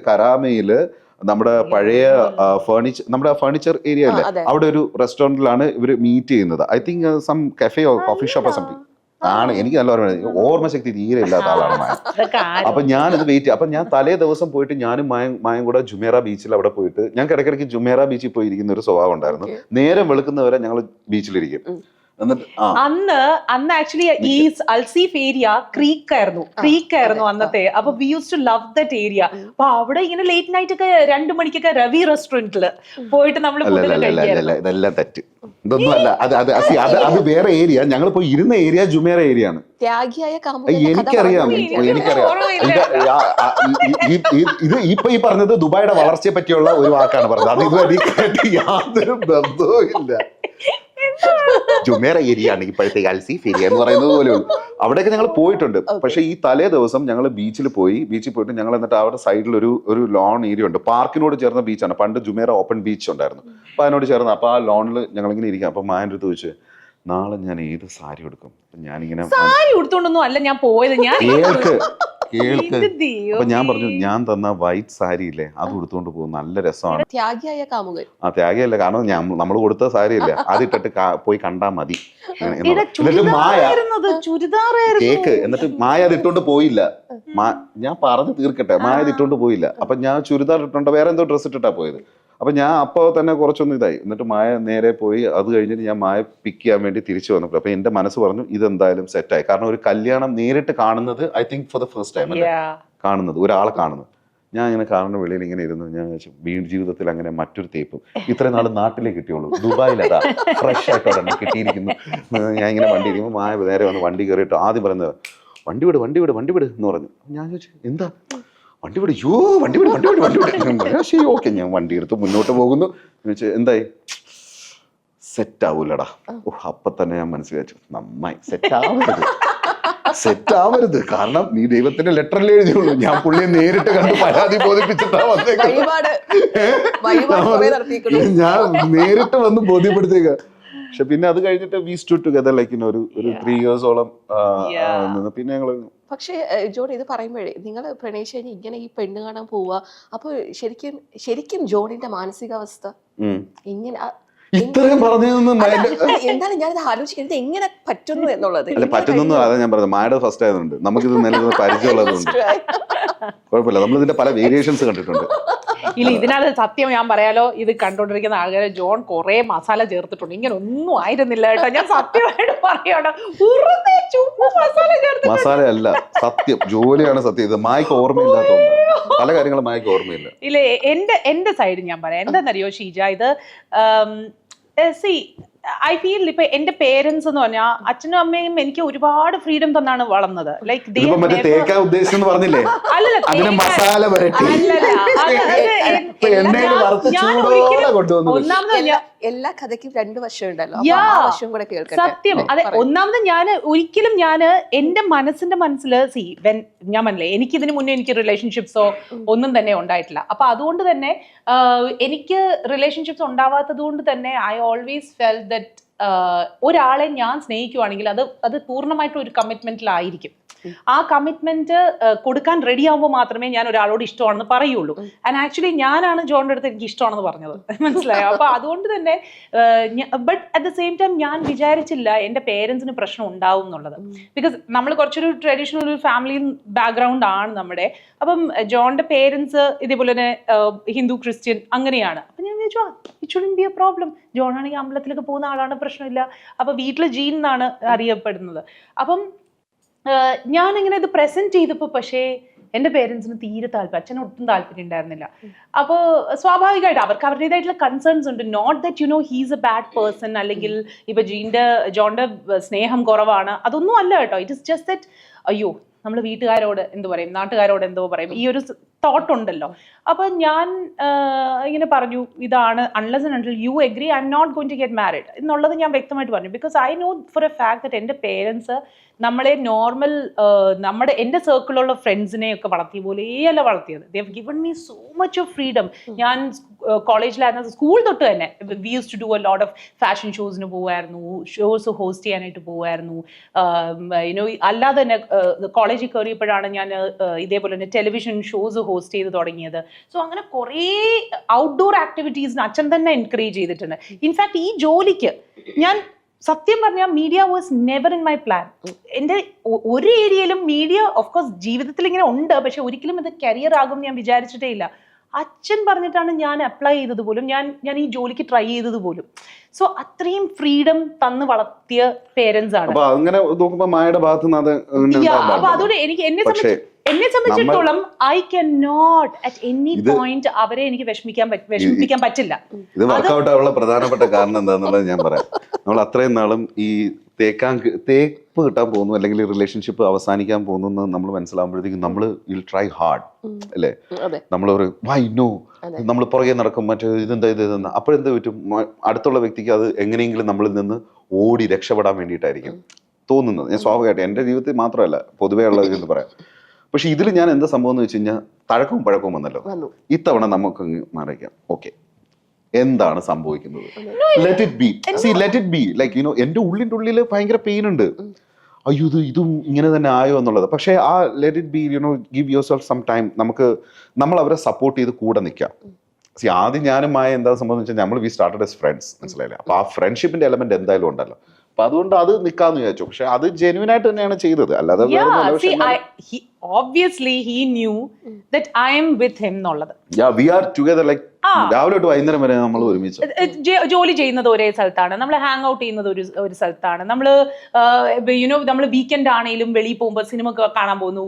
കരാമയില് നമ്മുടെ പഴയ നമ്മുടെ ഫർണിച്ചർ ഏരിയ അല്ലേ, അവിടെ ഒരു റെസ്റ്റോറന്റിലാണ് ഇവര് മീറ്റ് ചെയ്യുന്നത്. I think some cafe or coffee shop something ആണ്. എനിക്ക് നല്ല ഓർമ്മശക്തി തീരെ ഇല്ലാത്ത ആളാണ് മായ. അപ്പൊ ഞാനത് വെയിറ്റ്, അപ്പൊ ഞാൻ തലേ ദിവസം പോയിട്ട് ഞാനും മായും കൂടെ ജുമേറ ബീച്ചിൽ അവിടെ പോയിട്ട്, ഞങ്ങൾക്ക് ഇടയ്ക്കിടയ്ക്ക് ജുമേറ ബീച്ചിൽ പോയി ഇരിക്കുന്ന ഒരു സ്വഭാവം ഉണ്ടായിരുന്നു. നേരം വെളുക്കുന്നവരെ ഞങ്ങൾ ബീച്ചിലിരിക്കും. അന്ന് ആക്ച്വലി ഈ അൽസീഫ് ഏരിയ ക്രീക്ക് ആയിരുന്നു അന്നത്തെ. അപ്പൊ we use to love that area. അപ്പൊ അവിടെ ഇങ്ങനെ ലേറ്റ് നൈറ്റ് ഒക്കെ 2 മണിക്കൊക്കെ രവി റെസ്റ്റോറന്റില് പോയിട്ട് നമ്മൾ ഇതെല്ലാം തെറ്റ്, ഇതൊന്നും അല്ല. അത് വേറെ ഏരിയ. ഞങ്ങൾ പോയി ഇരുന്ന ഏരിയ ജുമേറ ഏരിയ ആണ്. എനിക്കറിയാം. ഇത് ഇപ്പൊ ഈ പറഞ്ഞത് ദുബായിയുടെ വളർച്ചയെ പറ്റിയുള്ള ഒരു വാക്കാണ് പറഞ്ഞത്. അത് ഇതുവരെ യാതൊരു ബന്ധവും ഇല്ല. ജുമേറ ഏരിയ ആണ് ഇപ്പോഴത്തെ അൽസീഫ് ഏരിയ എന്ന് പറയുന്നത് പോലെ. അവിടെയൊക്കെ ഞങ്ങൾ പോയിട്ടുണ്ട്. പക്ഷെ ഈ തലേ ദിവസം ഞങ്ങൾ ബീച്ചിൽ പോയിട്ട് ഞങ്ങൾ എന്നിട്ട് അവിടെ സൈഡിൽ ഒരു ലോൺ ഏരിയ ഉണ്ട്, പാർക്കിനോട് ചേർന്ന ബീച്ചാണ്. പണ്ട് ജുമേറ ഓപ്പൺ ബീച്ച് ഉണ്ടായിരുന്നു, അപ്പൊ അതിനോട് ചേർന്ന്. അപ്പൊ ആ ലോണിൽ ഞങ്ങളിങ്ങനെ ഇരിക്കാം. അപ്പൊ മായൻ്റെ അടുത്ത് ചോദിച്ചു, നാളെ ഞാൻ ഏത് സാരി എടുക്കും? ഞാനിങ്ങനെ സാരി ഉടുത്തോണ്ടൊന്നും അല്ല ഞാൻ പോയത്, കേൾക്ക്. അപ്പൊ ഞാൻ പറഞ്ഞു, ഞാൻ തന്ന വൈറ്റ് സാരി ഇല്ലേ, അത് ഉടുത്തോണ്ട് പോകും, നല്ല രസമാണ്. ത്യാഗിയായ കാമുകൻ. ത്യാഗിയല്ല, കാരണം നമ്മൾ കൊടുത്ത സാരി ഇല്ലേ, അതിട്ടിട്ട് പോയി കണ്ടാ മതി. എന്നിട്ട് എന്നിട്ട് മായ അത് ഇട്ടോണ്ട് പോയില്ല. ഞാൻ പറഞ്ഞു തീർക്കട്ടെ, മായ അത് ഇട്ടോണ്ട് പോയില്ല. അപ്പൊ ഞാൻ ചുരിദാർ ഇട്ടോണ്ട് വേറെ എന്തോ ഡ്രസ്സ് ഇട്ടിട്ടാ പോയത്. അപ്പൊ ഞാൻ അപ്പോൾ തന്നെ കുറച്ചൊന്നും ഇതായി. എന്നിട്ട് മായ നേരെ പോയി. അത് കഴിഞ്ഞിട്ട് ഞാൻ മായ പിക്ക് ചെയ്യാൻ വേണ്ടി തിരിച്ചു വന്നപ്പോൾ അപ്പൊ എന്റെ മനസ്സ് പറഞ്ഞു, ഇതെന്തായാലും സെറ്റായി. കാരണം ഒരു കല്യാണം നേരിട്ട് കാണുന്നത് I think for the first time അല്ലേ കാണുന്നത്, ഒരാളെ കാണുന്നത്. ഞാൻ ഇങ്ങനെ കാണുന്ന വെളിയിൽ ഇങ്ങനെ ഇരുന്നു. ഞാൻ ജീവിതത്തിൽ അങ്ങനെ മറ്റൊരു തേപ്പും ഇത്രയും നാൾ നാട്ടിലേ കിട്ടിയുള്ളൂ, ദുബായിലതാ ഫ്രഷ് ആയിട്ട് ഒരെണ്ണം കിട്ടിയിരിക്കുന്നു. ഞാൻ ഇങ്ങനെ വണ്ടി ഇരിക്കുമ്പോൾ മായ നേരെ വന്ന് വണ്ടി കയറിയിട്ട് ആദ്യം പറയുന്നത്, വണ്ടി വിട് എന്ന് പറഞ്ഞു. ഞാൻ ചോദിച്ചു, എന്താ? വണ്ടി വിട് ശരി ഓക്കെ. ഞാൻ വണ്ടി എടുത്ത് മുന്നോട്ട് പോകുന്നു. എന്തായി? സെറ്റ് ആവൂലടാ. അപ്പൊ തന്നെ ഞാൻ മനസ്സിലാച്ചു, നന്നായി സെറ്റ് ആവരുത്. കാരണം നീ ദൈവത്തിന്റെ ലെറ്ററിൽ എഴുതിയുള്ളൂ, ഞാൻ പുള്ളിയെ നേരിട്ട് കണ്ട് പരാതി ബോധിപ്പിച്ചിട്ടാ ഞാൻ നേരിട്ട് വന്ന് ബോധ്യപ്പെടുത്തേക്ക. പക്ഷെ പിന്നെ അത് കഴിഞ്ഞിട്ട് വി സ്റ്റുഡ് ടുഗദർ ലൈക്ക് ഒരു 3 ഇയേഴ്സോളം നിന്ന്. പിന്നെ ഞങ്ങള് പക്ഷേ ജോൺ ഇത് പറയുമ്പോഴേ നിങ്ങൾ പ്രണയിച്ച് കഴിഞ്ഞ് ഇങ്ങനെ ഈ പെണ്ണ് കാണാൻ പോവുക, അപ്പൊ ശരിക്കും ജോണിന്റെ മാനസികാവസ്ഥ എങ്ങനെ ഇത്രയും പറഞ്ഞതൊന്നും എന്താണ് ഞാനിത് ആലോചിക്കുന്നത്, എങ്ങനെ പറ്റുന്നു എന്നുള്ളത്. അല്ല പറ്റുന്നു, അതാ ഞാൻ പറഞ്ഞത്. മായുടെ ഫസ്റ്റ് ആയതുകൊണ്ട് നമുക്കിത് നിലനിന്ന് പരിചയമുള്ളതുകൊണ്ട് കുഴപ്പമില്ല. നമ്മൾ ഇതിന്റെ പല വേരിയേഷൻസ് കണ്ടിട്ടുണ്ട്. ഇല്ല, ഇതിനകത്ത് സത്യം ഞാൻ പറയാലോ, ഇത് കണ്ടോണ്ടിരിക്കുന്ന ആൾക്കാരെ ജോൺ കുറെ മസാല ചേർത്തിട്ടുണ്ട്. ഇങ്ങനെ ഒന്നും ആയിരുന്നില്ല കേട്ടോ, ഞാൻ സത്യമായിട്ട് പറയണം. മസാല അല്ല സത്യം, ജോലിയാണ് സത്യം. ഇത് മായ്ക്ക് ഓർമ്മയില്ലാത്തതുകൊണ്ട് പല കാര്യങ്ങളും മായ്ക്ക് ഓർമ്മയില്ല. ഇല്ലേ, എന്റെ സൈഡ് ഞാൻ പറയാം. എന്താണെന്നറിയോ ഷീജ, ഇത് ഐ ഫീൽ ഇപ്പൊ എന്റെ പേരൻസ് എന്ന് പറഞ്ഞാൽ അച്ഛനും അമ്മയും എനിക്ക് ഒരുപാട് ഫ്രീഡം തന്നാണ് വളർന്നത്. ലൈക്ക് എല്ലാ കഥയ്ക്കും 2 വശം ഉണ്ടല്ലോ, സത്യം. അതെ, ഒന്നാമത് ഒരിക്കലും ഞാൻ എന്റെ മനസ്സിന്റെ മനസ്സിൽ ഞാൻ പറഞ്ഞില്ലേ, എനിക്ക് ഇതിനു മുന്നേ എനിക്ക് റിലേഷൻഷിപ്സോ ഒന്നും തന്നെ ഉണ്ടായിട്ടില്ല. അപ്പൊ അതുകൊണ്ട് തന്നെ എനിക്ക് റിലേഷൻഷിപ്സ് ഉണ്ടാവാത്തത് കൊണ്ട് തന്നെ ഐ ഓൾവേസ് ഫെൽ ദറ്റ് ഒരാളെ ഞാൻ സ്നേഹിക്കുവാണെങ്കിൽ അത് പൂർണ്ണമായിട്ടും ഒരു കമ്മിറ്റ്മെന്റിലായിരിക്കും. ആ കമ്മിറ്റ്മെന്റ് കൊടുക്കാൻ റെഡി ആവുമ്പോൾ മാത്രമേ ഞാൻ ഒരാളോട് ഇഷ്ടമാണെന്ന് പറയുള്ളൂ. ആൻഡ് ആക്ച്വലി ഞാനാണ് ജോണിന്റെ അടുത്ത് എനിക്ക് ഇഷ്ടമാണെന്ന് പറഞ്ഞത്, മനസ്സിലായോ? അപ്പൊ അതുകൊണ്ട് തന്നെ but at the same time ഞാൻ വിചാരിച്ചില്ല എന്റെ പേരൻസിന് പ്രശ്നം ഉണ്ടാവും എന്നുള്ളത്. ബിക്കോസ് നമ്മൾ കുറച്ചൊരു ട്രഡീഷണൽ ഒരു ഫാമിലി ബാക്ക്ഗ്രൗണ്ട് ആണ് നമ്മുടെ. അപ്പം ജോണിന്റെ പേരൻസ് ഇതേപോലെ തന്നെ ഹിന്ദു ക്രിസ്ത്യൻ അങ്ങനെയാണ്. അപ്പൊ ഞാൻ ചോദിച്ചു it shouldn't be a problem. John ആണെങ്കിൽ അമ്പലത്തിലൊക്കെ പോകുന്ന ആളാണ്, പ്രശ്നമില്ല. അപ്പൊ വീട്ടില് ജീൻ എന്നാണ് അറിയപ്പെടുന്നത്. അപ്പം ഞാനിങ്ങനെ ഇത് പ്രസന്റ് ചെയ്തപ്പോൾ പക്ഷേ എൻ്റെ പേരൻസിന് തീരെ താല്പര്യം, അച്ഛന് ഒട്ടും താല്പര്യം ഉണ്ടായിരുന്നില്ല. അപ്പോൾ സ്വാഭാവികമായിട്ട് അവർക്ക് അവരുടേതായിട്ടുള്ള കൺസേൺസ് ഉണ്ട്. Not that you know he's a bad person, അല്ലെങ്കിൽ ഇപ്പൊ ജോണിന്റെ സ്നേഹം കുറവാണ്, അതൊന്നും അല്ല കേട്ടോ. ഇറ്റ് ഇസ് ജസ്റ്റ് ദറ്റ് അയ്യോ നമ്മൾ വീട്ടുകാരോട് എന്ത് പറയും, നാട്ടുകാരോട് എന്തോ പറയും, ഈ ഒരു തോട്ട് ഉണ്ടല്ലോ. അപ്പൊ ഞാൻ ഇങ്ങനെ പറഞ്ഞു, ഇതാണ് unless and until you agree I am not going to get married എന്നുള്ളത് ഞാൻ വ്യക്തമായിട്ട് പറഞ്ഞു. Because I know for a fact that എൻ്റെ പേരൻസ് നമ്മളെ നോർമൽ എൻ്റെ സർക്കിളിലുള്ള ഫ്രണ്ട്സിനെ ഒക്കെ വളർത്തിയ പോലെയല്ല വളർത്തിയത്. They have given me so much of freedom. ഞാൻ കോളേജിലായിരുന്ന സ്കൂൾ തൊട്ട് തന്നെ we use to do a lot of fashion ഷോസിന് പോകുമായിരുന്നു, ഷോസ് ഹോസ്റ്റ് ചെയ്യാനായിട്ട് പോകുമായിരുന്നു. യുനോ അല്ലാതെ തന്നെ കോളേജിൽ കയറിയപ്പോഴാണ് ഞാൻ ഇതേപോലെ തന്നെ ടെലിവിഷൻ ഷോസ് ഹോസ്റ്റ് ചെയ്ത് തുടങ്ങിയത്. സോ അങ്ങനെ കുറേ ഔട്ട്ഡോർ ആക്ടിവിറ്റീസിന് അച്ഛൻ തന്നെ എൻകറേജ് ചെയ്തിട്ടുണ്ട്. ഇൻഫാക്ട് ഈ ജോലിക്ക് ഞാൻ സത്യം പറഞ്ഞാൽ media was never in my plan. എൻ്റെ ഒരു ഏരിയയിലും മീഡിയ ഓഫ്കോഴ്സ് ജീവിതത്തിൽ ഇങ്ങനെ ഉണ്ട്, പക്ഷെ ഒരിക്കലും ഇത് കരിയർ ആകും ഞാൻ വിചാരിച്ചിട്ടേ ഇല്ല. അച്ഛൻ പറഞ്ഞിട്ടാണ് ഞാൻ അപ്ലൈ ചെയ്തത് പോലും, ഞാൻ ഈ ജോലിക്ക് ട്രൈ ചെയ്തത് പോലും. സോ അത്രയും ഫ്രീഡം തന്ന് വളർത്തിയ പേരൻസ് ആണ്. അങ്ങനെ നോക്കുമ്പോ മായയുടെ ഭാഗത്ത് നിന്ന് അപ്പൊ അതോടെ എനിക്ക് എന്നെ സംബന്ധിച്ചിടത്തോളം I can not at any point അവരെ എനിക്ക് വിഷമിപ്പിക്കാൻ പറ്റില്ല. ഇത് വർക്കൗട്ട് ആവാനുള്ള പ്രധാനപ്പെട്ട കാരണം എന്താണെന്നുള്ളത് ഞാൻ പറയാം. നമ്മൾ അത്രയും നാളും ഈ തേപ്പ് കിട്ടാൻ പോകുന്നു, അല്ലെങ്കിൽ റിലേഷൻഷിപ്പ് അവസാനിക്കാൻ പോകുന്നു നമ്മൾ മനസ്സിലാകുമ്പോഴത്തേക്കും നമ്മൾ വിൽ ട്രൈ ഹാർഡ് അല്ലേ. നമ്മളൊരു വൈ നോ നമ്മൾ പുറകെ നടക്കും, മറ്റേ ഇതെന്താ അപ്പോഴെന്ത് പറ്റും, അടുത്തുള്ള വ്യക്തിക്ക് അത് എങ്ങനെയെങ്കിലും നമ്മളിൽ നിന്ന് ഓടി രക്ഷപ്പെടാൻ വേണ്ടിയിട്ടായിരിക്കും തോന്നുന്നത്. ഞാൻ സ്വാഭാവികമായിട്ട് എൻ്റെ ജീവിതത്തിൽ മാത്രമല്ല പൊതുവേ ഉള്ളത് എന്ന് പറയാം. പക്ഷെ ഇതിൽ ഞാൻ എന്താ സംഭവം എന്ന് വെച്ച് കഴിഞ്ഞാൽ തഴക്കവും പഴക്കവും വന്നല്ലോ. ഇത്തവണ നമുക്ക് മാറിക്കാം. ഓക്കെ, എന്താണ് സംഭവിക്കുന്നത്, let it be like you know. എൻ്റെ ഉള്ളിൽ ഭയങ്കര പെയിൻ ഉണ്ട്, അയ്യോ ഇതും ഇങ്ങനെ തന്നെ ആയോ എന്നുള്ളത്. പക്ഷേ ആ let it be you know, give yourself some time. നമ്മൾ അവരെ സപ്പോർട്ട് ചെയ്ത് കൂടെ നിൽക്കാം. ആദ്യം ഞാനും മായ എന്താ സംഭവം എന്ന് വെച്ചാൽ നമ്മൾ വി സ്റ്റാർട്ടഡ് ആസ് ഫ്രണ്ട്സ്, മനസ്സിലായില്ലേ. അപ്പൊ ആ ഫ്രണ്ട്ഷിപ്പിന്റെ എലമെന്റ് എന്തായാലും ഉണ്ടല്ലോ. അപ്പൊ അതുകൊണ്ട് അത് നിൽക്കാന്ന് വിചാരിച്ചു. പക്ഷെ അത് ജെന്യൂൻ ആയിട്ട് തന്നെയാണ് ചെയ്തത്, അല്ലാതെ obviously he knew that I am with him എന്നുള്ളത്. we are together like രാവിലെ തൊട്ട് വൈകുന്നേരം വരെ നമ്മൾ ഒരുമിച്ച് ജോലി ചെയ്യുന്നത് ഒരേ സ്ഥലത്താണ്, നമ്മൾ ഹാങ് ഔട്ട് ചെയ്യുന്നത് ഒരു സ്ഥലത്താണ്, നമ്മൾ യുനോ നമ്മൾ വീക്കെൻഡ് ആണെങ്കിലും വെളിയിൽ പോകുമ്പോൾ സിനിമ കാണാൻ പോകുന്നു,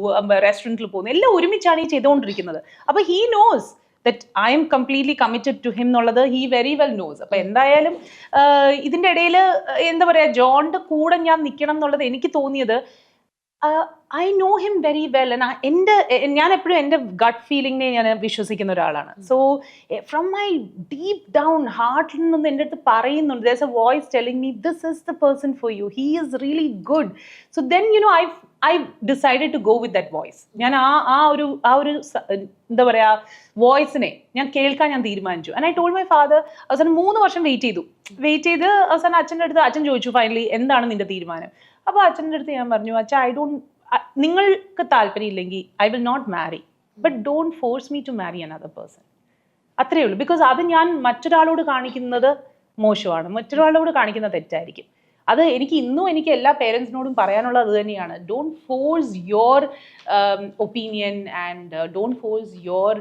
റെസ്റ്റോറൻറ്റിൽ പോകുന്നു, എല്ലാം ഒരുമിച്ചാണ് ഈ ചെയ്തുകൊണ്ടിരിക്കുന്നത്. അപ്പൊ he knows that I am completely committed to him എന്നുള്ളത് he very well knows. അപ്പൊ എന്തായാലും ഇതിന്റെ ഇടയിൽ എന്താ പറയാ, ജോണിന്റെ കൂടെ ഞാൻ നിൽക്കണം എന്നുള്ളത് എനിക്ക് തോന്നിയത് I know him very well. ഞാൻ എപ്പോഴും എൻ്റെ ഗട്ട് ഫീലിങ്ങിനെ ഞാൻ വിശ്വസിക്കുന്ന ഒരാളാണ്. So from my deep down ഹാർട്ടിൽ നിന്ന് എൻ്റെ അടുത്ത് പറയുന്നുണ്ട്, there's a voice telling me this is the person for you, he is really good. So then you know I decided to go with that voice. ഞാൻ ആ ഒരു എന്താ പറയാ വോയിസിനെ ഞാൻ കേൾക്കാൻ ഞാൻ തീരുമാനിച്ചു. And I told my father. അവസാനം 3 വർഷം വെയിറ്റ് ചെയ്ത് അവസാനം അച്ഛൻ്റെ അടുത്ത് അച്ഛൻ ചോദിച്ചു ഫൈനലി എന്താണ് നിന്റെ തീരുമാനം. അപ്പോൾ അച്ഛൻ്റെ അടുത്ത് ഞാൻ പറഞ്ഞു, അച്ഛാ നിങ്ങൾക്ക് താല്പര്യം ഇല്ലെങ്കിൽ I will not marry, but don't force me to marry another person. അത്രയേ ഉള്ളൂ. ബിക്കോസ് അത് ഞാൻ മറ്റൊരാളോട് കാണിക്കുന്നത് മോശമാണ്, മറ്റൊരാളോട് കാണിക്കുന്നത് തെറ്റായിരിക്കും. അത് എനിക്ക് എല്ലാ പേരൻസിനോടും പറയാനുള്ളത് അത് തന്നെയാണ്. Don't force your opinion and don't force your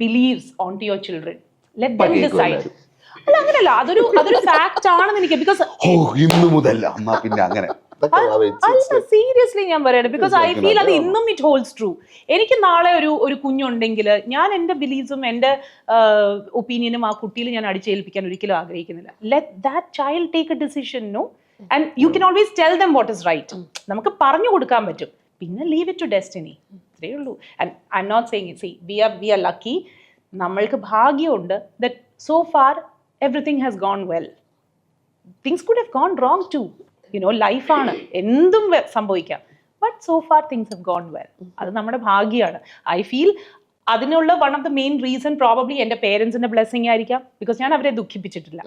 beliefs on to your children. Let them decide. അല്ല അങ്ങനെയല്ല, അതൊരു ഫാക്ട് ആണെന്ന് എനിക്ക്. ബിക്കോസ് ഇന്നു മുതൽ പിന്നെ അങ്ങനെ സീരിയസ്ലി ഞാൻ പറയണേ, ബിക്കോസ് ഐ ഫീൽ അത് ഇന്നും ഇറ്റ് ഹോൾഡ്സ് ട്രൂ. എനിക്ക് നാളെ ഒരു കുഞ്ഞുണ്ടെങ്കിൽ ഞാൻ എൻ്റെ ബിലീഫ്സും എൻ്റെ ഒപ്പീനിയനും ആ കുട്ടിയിൽ ഞാൻ അടിച്ചേൽപ്പിക്കാൻ ഒരിക്കലും ആഗ്രഹിക്കുന്നില്ല. Let that child take a decision, no, and you can always tell them what is right. നമുക്ക് പറഞ്ഞു കൊടുക്കാൻ പറ്റും, പിന്നെ ലീവ് ഇറ്റ് ടു ഡെസ്റ്റിനി. അത്രയേ ഉള്ളൂ. And I am not saying it. We are lucky. നമ്മൾക്ക് ഭാഗ്യമുണ്ട് that so far everything has gone well. Things could have gone wrong too. You know, life ആണ്, എന്തും സംഭവിക്കാം. But so far things have gone well. അത് നമ്മുടെ ഭാഗ്യമാണ്. I feel അതിനുള്ള one of the main reason probably എൻ്റെ പേരൻസിന്റെ blessing ആയിരിക്കാം. Because ഞാൻ അവരെ ദുഃഖിപ്പിച്ചിട്ടില്ല.